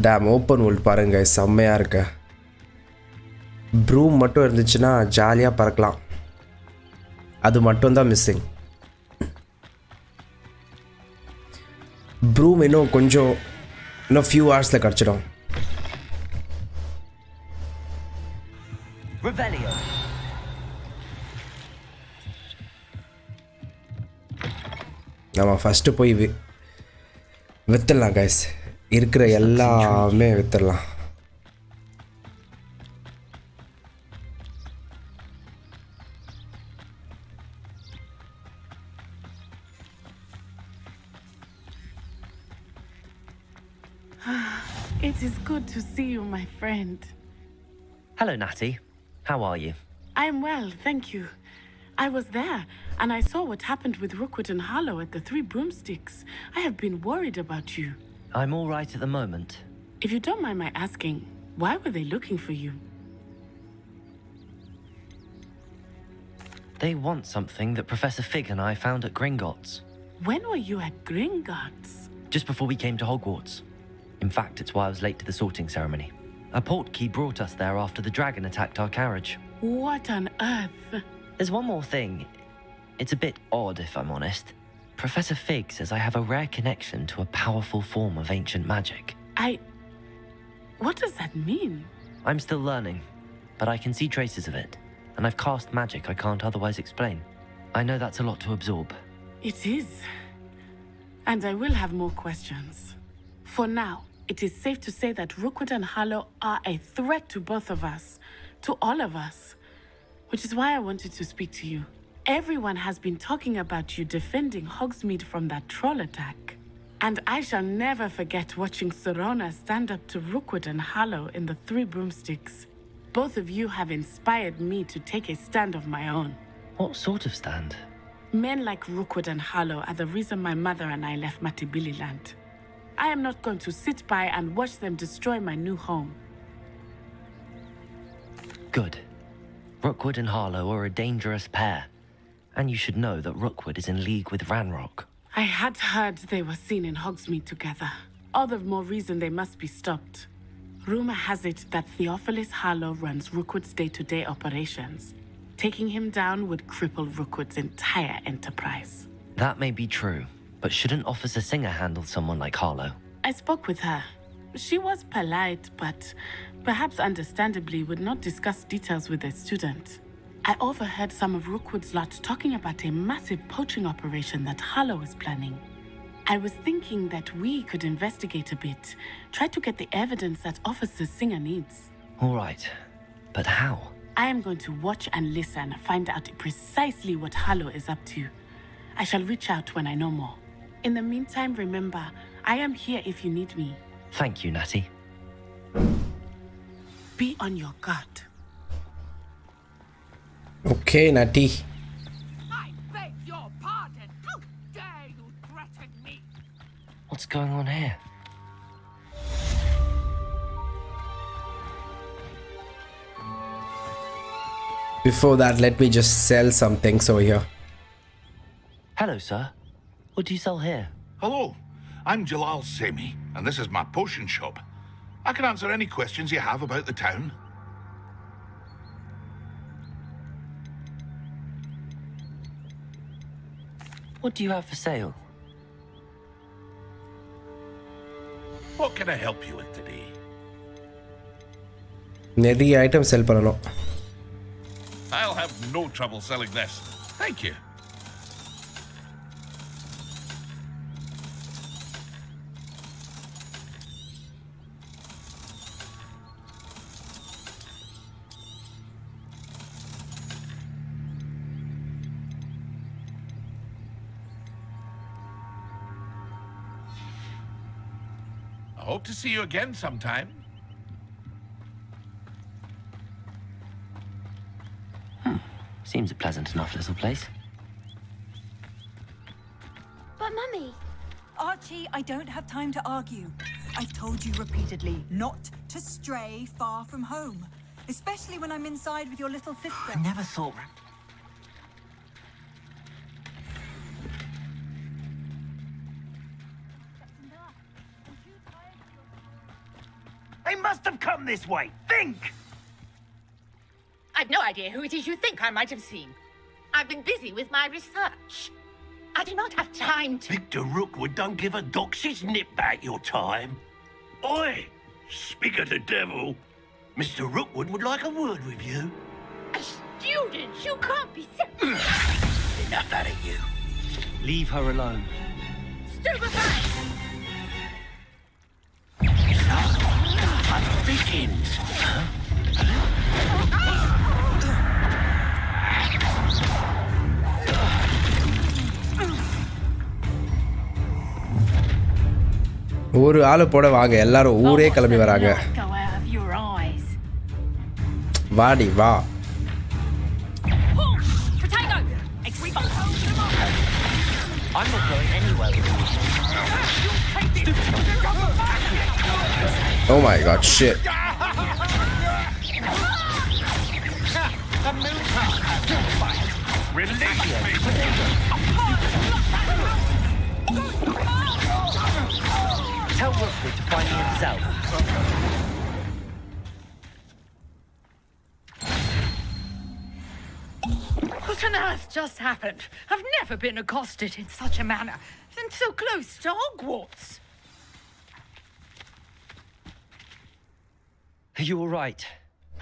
டேம் ஓப்பன் வேர்ல்ட் பாருங்க, செம்மையாக இருக்கு. ப்ரூம் மட்டும் இருந்துச்சுன்னா ஜாலியாக பறக்கலாம். அது மட்டும்தான் மிஸ்ஸிங். ப்ரூம் இன்னும் ஃபியூ ஹவர்ஸில் கிடச்சிடும். நம்ம ஃபஸ்ட்டு போய் விற்றுடலாம் கைஸ். இருக்கிற எல்லாமே விற்றுடலாம். It is good to see you, my friend. Hello, Natty. How are you? I'm well, thank you. I was there, and I saw what happened with Rookwood and Harlow at the Three Broomsticks. I have been worried about you. I'm all right at the moment. If you don't mind my asking, why were they looking for you? They want something that Professor Fig and I found at Gringotts. When were you at Gringotts? Just before we came to Hogwarts. In fact, it's why I was late to the sorting ceremony. A portkey brought us there after the dragon attacked our carriage. What on earth? There's one more thing. It's a bit odd, if I'm honest. Professor Fig says I have a rare connection to a powerful form of ancient magic. What does that mean? I'm still learning, but I can see traces of it. And I've cast magic I can't otherwise explain. I know that's a lot to absorb. It is. And I will have more questions. For now, it is safe to say that Rookwood and Harlow are a threat to both of us. To all of us. Which is why I wanted to speak to you. Everyone has been talking about you defending Hogsmeade from that troll attack. And I shall never forget watching Serona stand up to Rookwood and Harlow in the Three Broomsticks. Both of you have inspired me to take a stand of my own. What sort of stand? Men like Rookwood and Harlow are the reason my mother and I left Matibililand. I am not going to sit by and watch them destroy my new home. Good. Rookwood and Harlow are a dangerous pair. And you should know that Rookwood is in league with Ranrock. I had heard they were seen in Hogsmeade together. All the more reason they must be stopped. Rumor has it that Theophilus Harlow runs Rookwood's day-to-day operations. Taking him down would cripple Rookwood's entire enterprise. That may be true, but shouldn't Officer Singer handle someone like Harlow? I spoke with her. She was polite, but perhaps understandably would not discuss details with a student. I overheard some of Rookwood's lot talking about a massive poaching operation that Harlow is planning. I was thinking that we could investigate a bit, try to get the evidence that Officer Singer needs. All right, but how? I am going to watch and listen, find out precisely what Harlow is up to. I shall reach out when I know more. In the meantime, remember, I am here if you need me. Thank you, Natty. Be on your guard. Okay, Natty. I beg your pardon. How dare you threaten me? What's going on here? Before that, let me just sell some things over here. Hello, sir. What do you sell here? Hello, I'm Jalal Semi, and this is my potion shop. I can answer any questions you have about the town. What do you have for sale? What can I help you with today? நிறைய item செல் பண்ணணும். I'll have no trouble selling this. Thank you. I hope to see you again sometime. Seems a pleasant enough little place. But Mummy, Archie, I don't have time to argue. I've told you repeatedly not to stray far from home, especially when I'm inside with your little sister. I never thought... They must have come this way. Think! I've no idea who it is you think I might have seen. I've been busy with my research. I do not have time to... Victor Rookwood don't give a doxy's nip back your time. Oi! Speak of the devil. Mr. Rookwood would like a word with you. A student? You can't be so... Enough out of you. Leave her alone. Stupefy! Fun begins. ஒரு ஆளு போட வாங்க எல்லாரும் ஊரே கிளம்பி வராங்க Go out of your eyes. வாடி வா Potato! I'm not going anywhere with you. Oh my god, shit. Tell Rookwood to find me himself. What on earth just happened? I've never been accosted in such a manner, and so close to Hogwarts. Are you all right?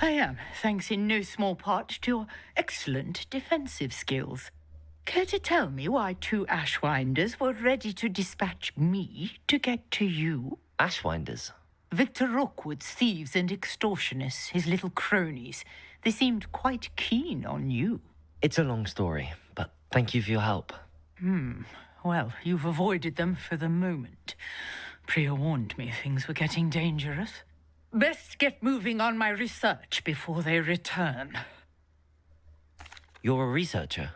I am, thanks in no small part to your excellent defensive skills. Care to tell me why 2 Ashwinders were ready to dispatch me to get to you? Ashwinders? Victor Rookwood's thieves and extortionists, his little cronies. They seemed quite keen on you. It's a long story, but thank you for your help. Well, you've avoided them for the moment. Priya warned me things were getting dangerous. Best get moving on my research before they return. You're a researcher?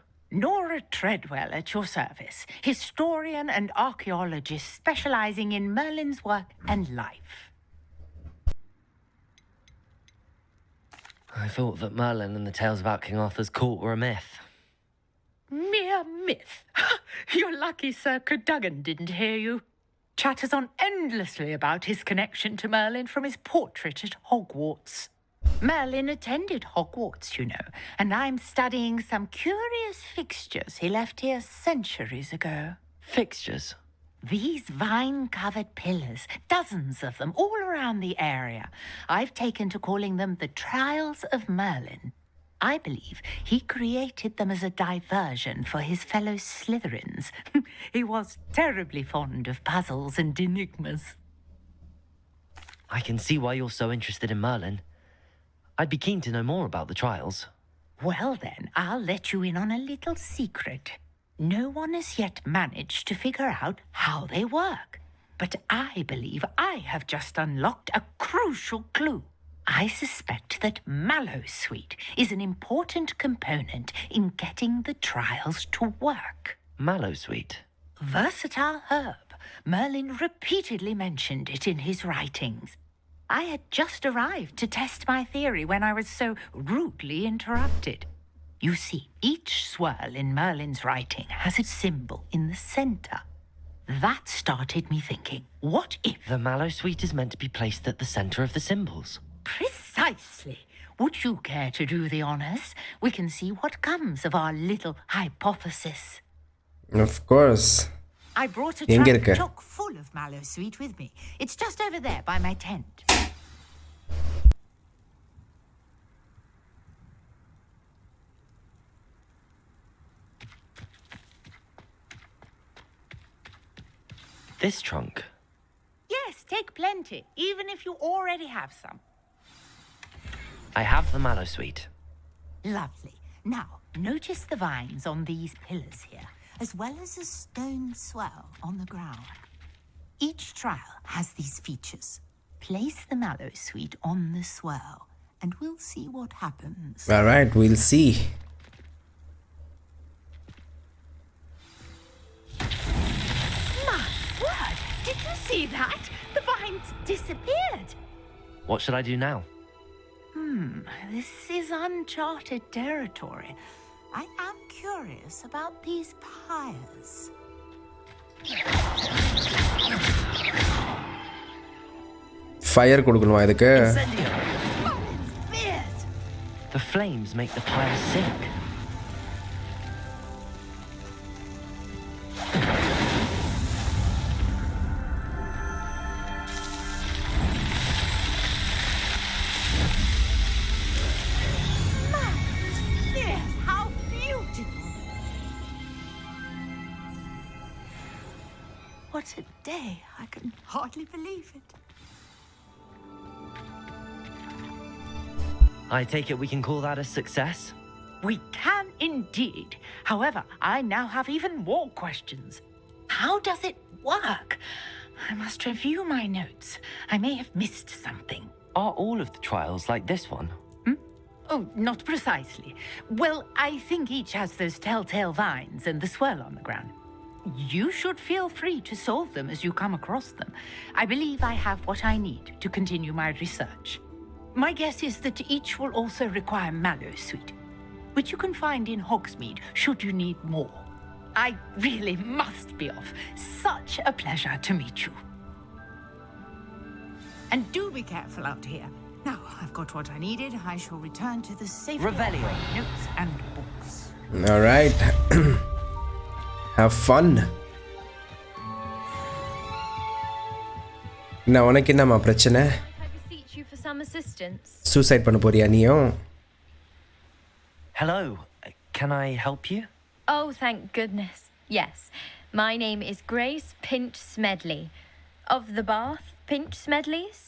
Nora Treadwell at your service, historian and archaeologist specializing in Merlin's work and life. I thought that Merlin and the tales about King Arthur's court were a myth. Mere myth. You're lucky Sir Cadogan didn't hear you. Chatters on endlessly about his connection to Merlin from his portrait at Hogwarts. Merlin attended Hogwarts, you know, and I'm studying some curious fixtures he left here centuries ago. Fixtures? These vine-covered pillars, dozens of them, all around the area. I've taken to calling them the Trials of Merlin. I believe he created them as a diversion for his fellow Slytherins. He was terribly fond of puzzles and enigmas. I can see why you're so interested in Merlin. I'd be keen to know more about the trials. Well then, I'll let you in on a little secret. No one has yet managed to figure out how they work. But I believe I have just unlocked a crucial clue. I suspect that Mallowsweet is an important component in getting the trials to work. Mallowsweet? Versatile herb. Merlin repeatedly mentioned it in his writings. I had just arrived to test my theory when I was so rudely interrupted. You see, each swirl in Merlin's writing has a symbol in the center. That started me thinking, what if... The Mallowsweet is meant to be placed at the center of the symbols. Precisely. Would you care to do the honors? We can see what comes of our little hypothesis. Of course. I brought a trunk chock full of Mallowsweet with me. It's just over there by my tent. This trunk? Yes, take plenty, even if you already have some. I have the Mallowsweet. Lovely. Now, notice the vines on these pillars here, as well as a stone swell on the ground. Each trial has these features. Place the Mallowsweet on the swell, and we'll see what happens. All right, we'll see. My word! See that? The vines disappeared. What should I do now? This is uncharted territory. I am curious about these pyres. Fire கொடுக்கணுமா இதுக்கு? The flames make the pyre sink. How beautiful! What a day! I can hardly believe it. I take it we can call that a success? We can indeed. However, I now have even more questions. How does it work? I must review my notes. I may have missed something. Are all of the trials like this one? Oh, not precisely. Well, I think each has those telltale vines and the swirl on the ground. You should feel free to solve them as you come across them. I believe I have what I need to continue my research. My guess is that each will also require mallow sweet, which you can find in Hogsmeade should you need more. I really must be off. Such a pleasure to meet you. And do be careful out here. Now I've got what I needed. I shall return to the safety of my notes and books. All right. Have fun. நான் உனக்கு என்னம்மா பிரச்சனை? You for some assistance. Suicide பண்ண போறியா நீயும்? Hello. Can I help you? Oh, thank goodness. Yes. My name is Grace Pinch Smedley. Of the Bath Pinch Smedleys.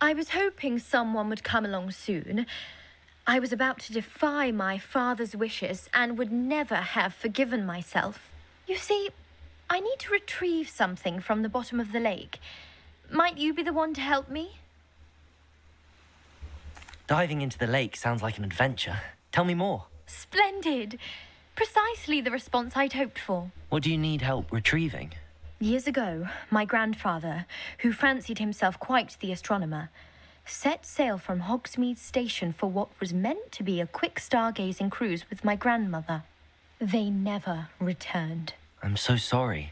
I was hoping someone would come along soon. I was about to defy my father's wishes and would never have forgiven myself. You see, I need to retrieve something from the bottom of the lake. Might you be the one to help me? Diving into the lake sounds like an adventure. Tell me more. Splendid. Precisely the response I'd hoped for. What do you need help retrieving? Years ago, my grandfather, who fancied himself quite the astronomer, set sail from Hogsmeade Station for what was meant to be a quick stargazing cruise with my grandmother. They never returned. I'm so sorry.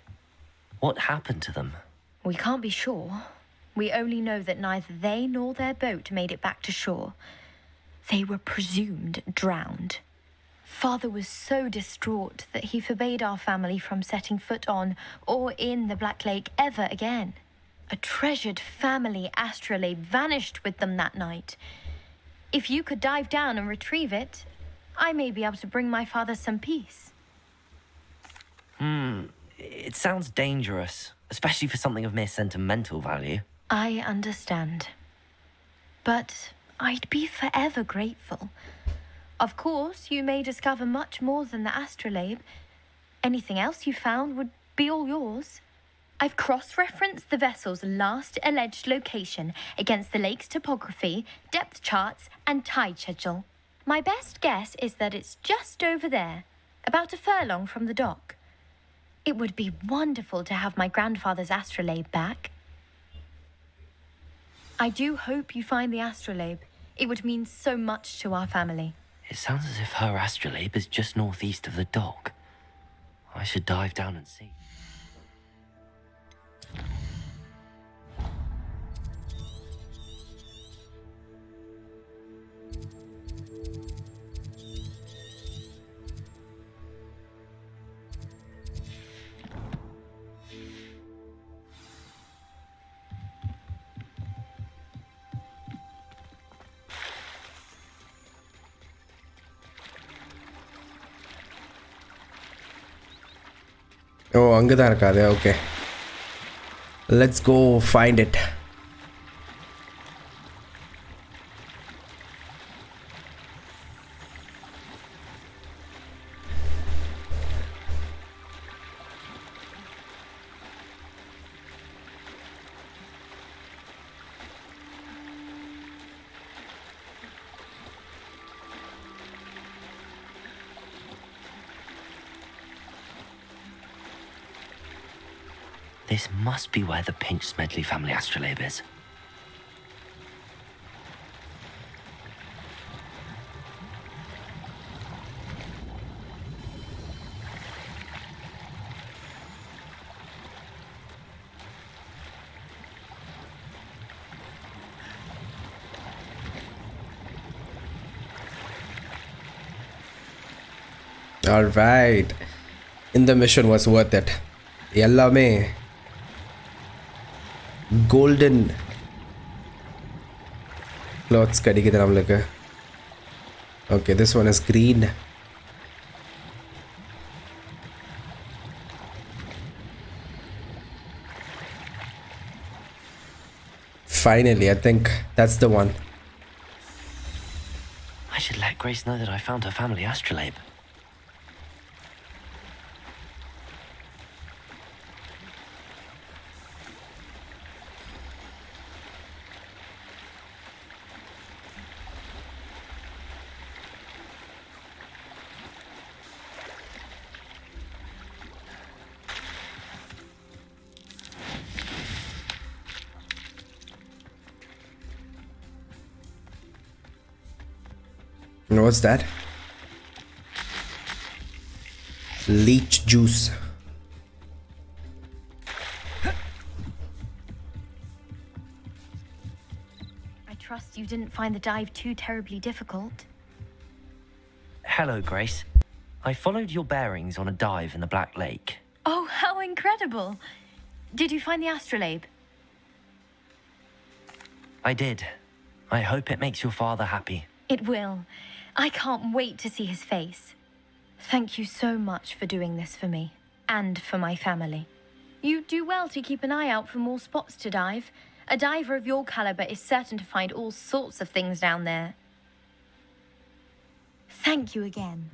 What happened to them? We can't be sure. We only know that neither they nor their boat made it back to shore. They were presumed drowned. Father was so distraught that he forbade our family from setting foot on or in the Black Lake ever again. A treasured family astrolabe vanished with them that night. If you could dive down and retrieve it, I may be able to bring my father some peace. It sounds dangerous, especially for something of mere sentimental value. I understand. But I'd be forever grateful. Of course, you may discover much more than the astrolabe. Anything else you found would be all yours. I've cross-referenced the vessel's last alleged location against the lake's topography, depth charts, and tide schedule. My best guess is that it's just over there, about a furlong from the dock. It would be wonderful to have my grandfather's astrolabe back. I do hope you find the astrolabe. It would mean so much to our family. It sounds as if her astrolabe is just northeast of the dock. I should dive down and see. Oh, அங்கதான் இருக்காது. Okay. Let's go find it. This must be where the Pinch Smedley family astrolabe is. All right. The mission was worth it. எல்லாமே golden clothes கிடைக்குது நம்மளுக்கு. Okay, this one is green. Finally, I think that's the one. I should let Grace know that I found her family astrolabe. What's that? Leech juice. I trust you didn't find the dive too terribly difficult. Hello, Grace. I followed your bearings on a dive in the Black Lake. Oh, how incredible! Did you find the astrolabe? I did. I hope it makes your father happy. It will. I can't wait to see his face. Thank you so much for doing this for me, and for my family. You do well to keep an eye out for more spots to dive. A diver of your caliber is certain to find all sorts of things down there. Thank you again.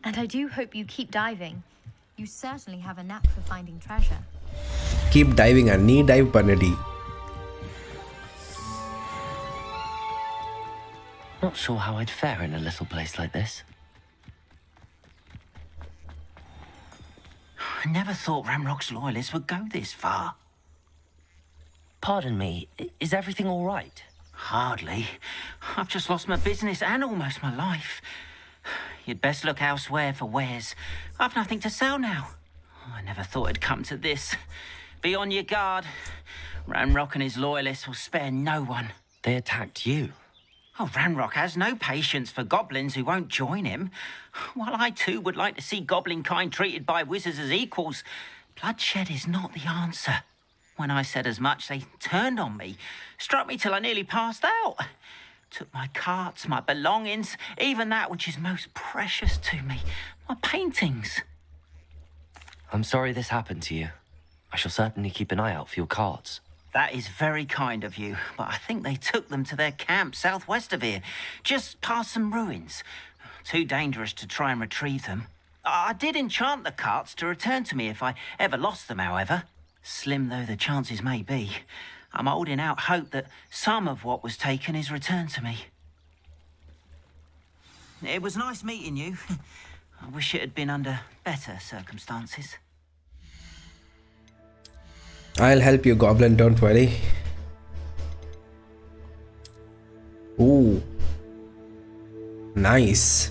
And I do hope you keep diving. You certainly have a knack for finding treasure. Keep diving and knee dive pannadi. Not sure how I'd fare in a little place like this. I never thought Ramrock's loyalists would go this far. Pardon me, is everything all right? Hardly. I've just lost my business and almost my life. You'd best look elsewhere for wares. I've nothing to sell now. I never thought it'd come to this. Be on your guard. Ramrock and his loyalists will spare no one. They attacked you. Oh, Ramrock has no patience for goblins who won't join him. While I too would like to see goblin kind treated by wizards as equals, bloodshed is not the answer. When I said as much, they turned on me, struck me till I nearly passed out. Took my carts, my belongings, even that which is most precious to me, my paintings. I'm sorry this happened to you. I shall certainly keep an eye out for your cards. That is very kind of you, but I think they took them to their camp southwest of here, just past some ruins. Too dangerous to try and retrieve them. I did enchant the carts to return to me if I ever lost them, however. Slim though the chances may be, I'm holding out hope that some of what was taken is returned to me. It was nice meeting you. I wish it had been under better circumstances. I'll help you, Goblin, don't worry. Ooh. Nice.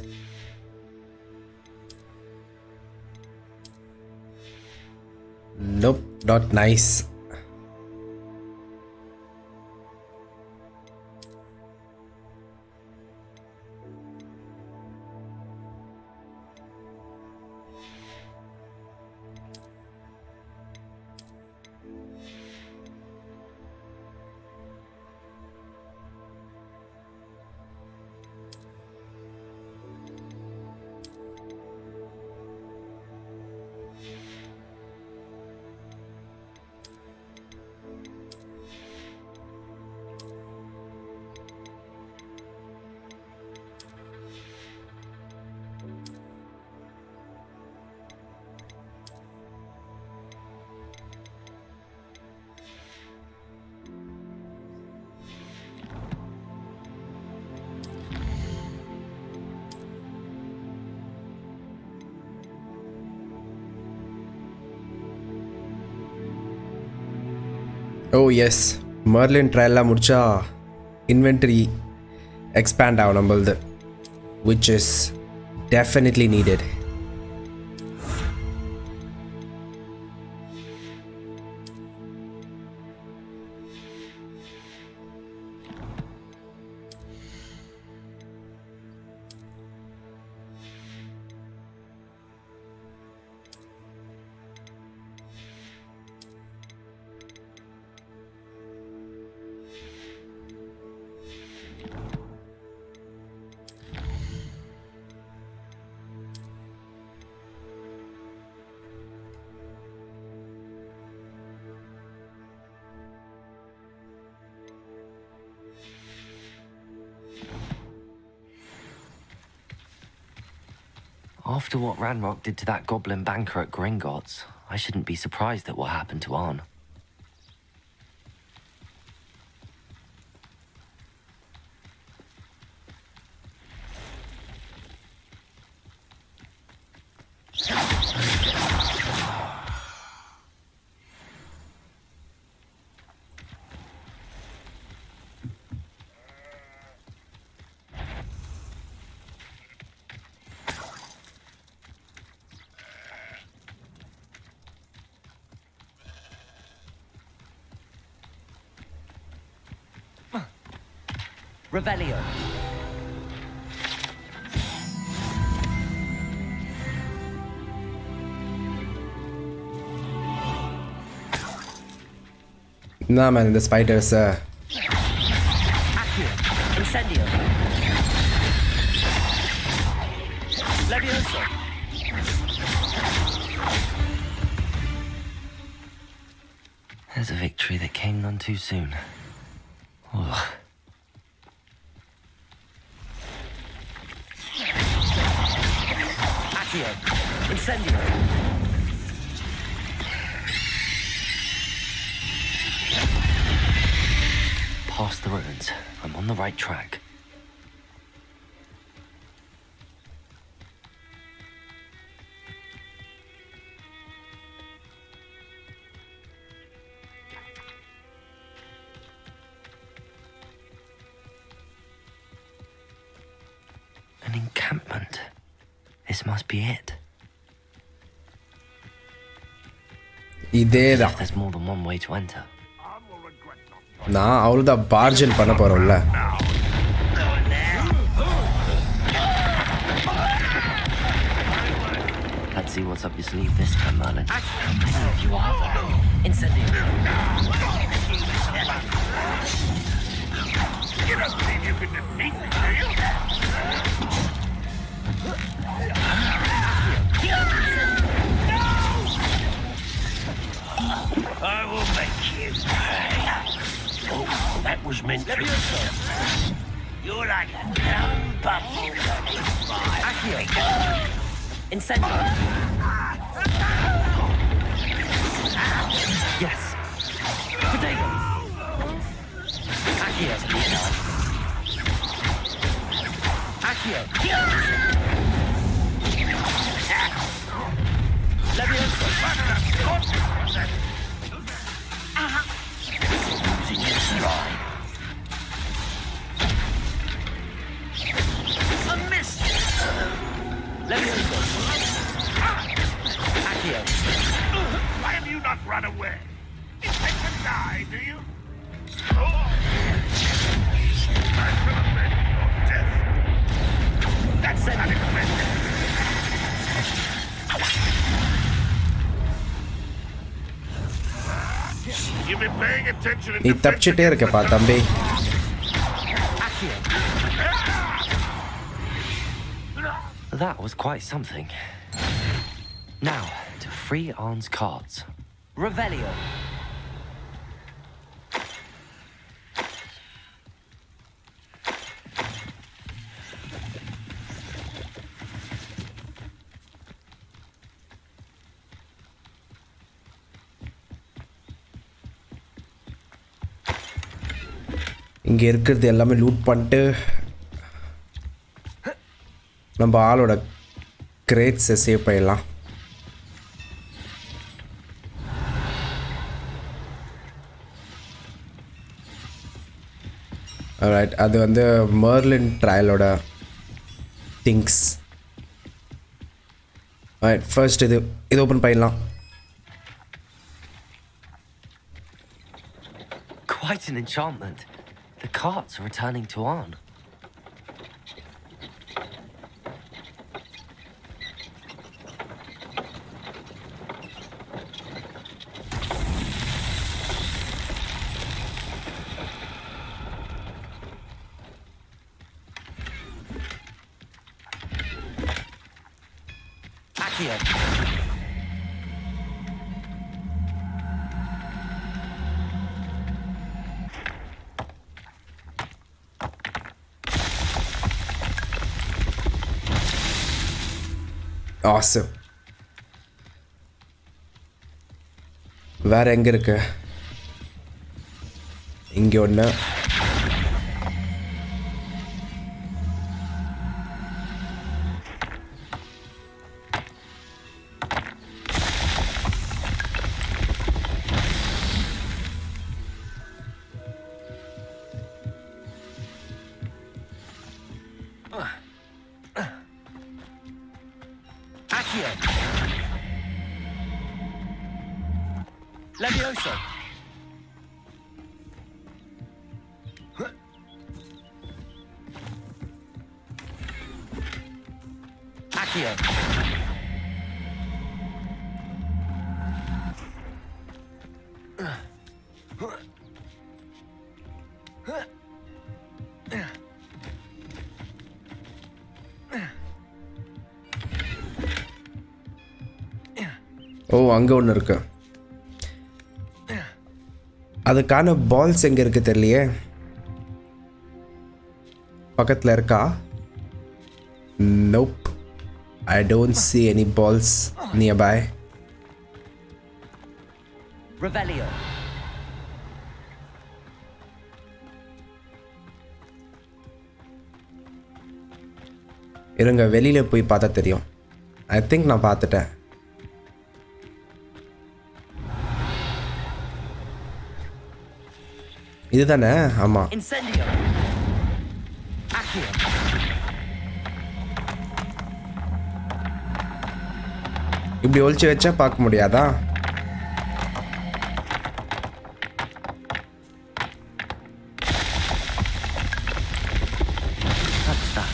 Nope, not nice. Oh yes, Merlin trial முடிச்சா inventory expand ஆகும் நம்மளது, which is definitely needed. After what Ranrock did to that goblin banker at Gringotts, I shouldn't be surprised at what happened to Arn. Revelio. Nah man, the spiders Accio. Incendio. Levioso. There's a victory that came none too soon. Ugh. Accio. Incendio. Past the ruins. I'm on the right track. An encampment. This must be it. இதேதான். There's more than one way to enter. நான் அவ்வளோதான் பார்ஜன் பண்ண போகிறோம்ல. Let's see what's up your sleeve this time, Merlin. How many of you are there? Incendio. You don't believe you can defeat me, do you? I will make you pay. Oh, that was meant to be. You're like a young bubble running by. Accio. Incendio. Yes. Potato. Accio. Accio. Levioso. Losing your stride. A miss. Levioso. Accio. Why have you not run away? You think to die, do you? Oh. I will avenge your death. That's unexpected. You've been paying attention in நீ தப்பிச்சிட்டே இருக்கப்பா தம்பி. That was quite something. Now, to free Arn's cards. Revelio. இங்கே இருக்கிறது எல்லாமே loot பண்ணிட்டு நம்ம ஆளோட கிரேட்ஸை save பண்ணிடலாம். Alright, அது வந்து Merlin trial-ஓட things. Alright, first இது open பண்ணிடலாம். Quite an enchantment. The carts are returning to Arn. Accio. Awesome. வேற எங்க இருக்கு? இங்க ஒண்ணு. Accio. Levioso. Accio. ஓ அங்க ஒன்று இருக்கு. அதுக்கான பால்ஸ் எங்க இருக்கு தெரியலையே. பக்கத்துல இருக்கா? Nope. I don't see any balls nearby. Revelio. இருங்க வெளியில போய் பார்த்தா தெரியும். I think நான் பார்த்துட்டேன். இதுதானே? ஆமா. Incendio. Accio. இப்படி ஒளிச்சு வச்சா பார்க்க முடியாதா? What's that?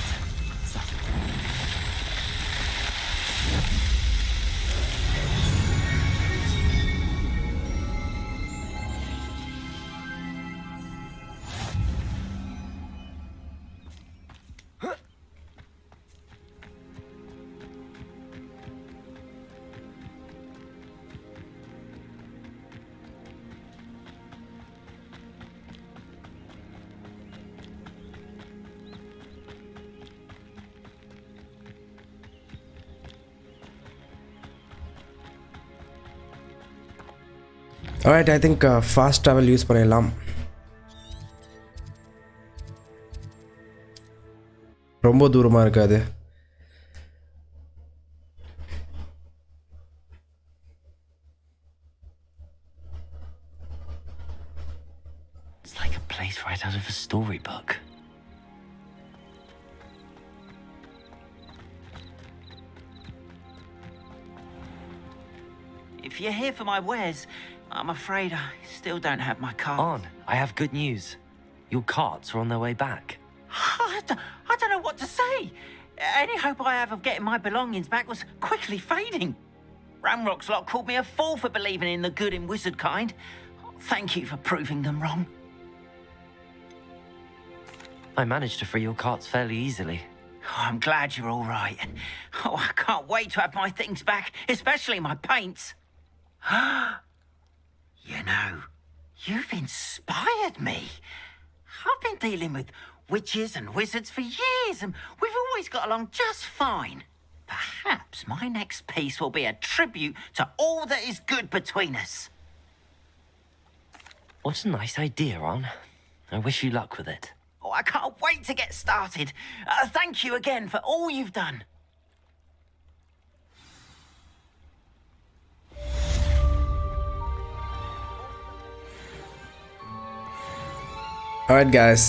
Alright, I think fast travel use பண்ணிடலாம். ரொம்ப தூரமா இருக்காது. It's like a place right out of a storybook. If you're here for my wares, I'm afraid I still don't have my car. On, I have good news. Your carts are on their way back. I don't know what to say. Any hope I have of getting my belongings back was quickly fading. Ramrock's lot called me a fool for believing in the good and wizard kind. Thank you for proving them wrong. I managed to free your carts fairly easily. Oh, I'm glad you're all right. Oh, I can't wait to have my things back, especially my paints. You know, you've inspired me. I've been dealing with witches and wizards for years, and we've always got along just fine. Perhaps my next piece will be a tribute to all that is good between us. What a nice idea, Ron. I wish you luck with it. Oh, I can't wait to get started. Thank you again for all you've done. Alright guys,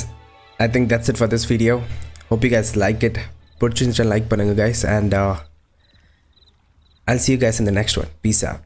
I think that's it for this video. Hope you guys like it. Put like பண்ணுங்க guys, and I'll see you guys in the next one. Peace out.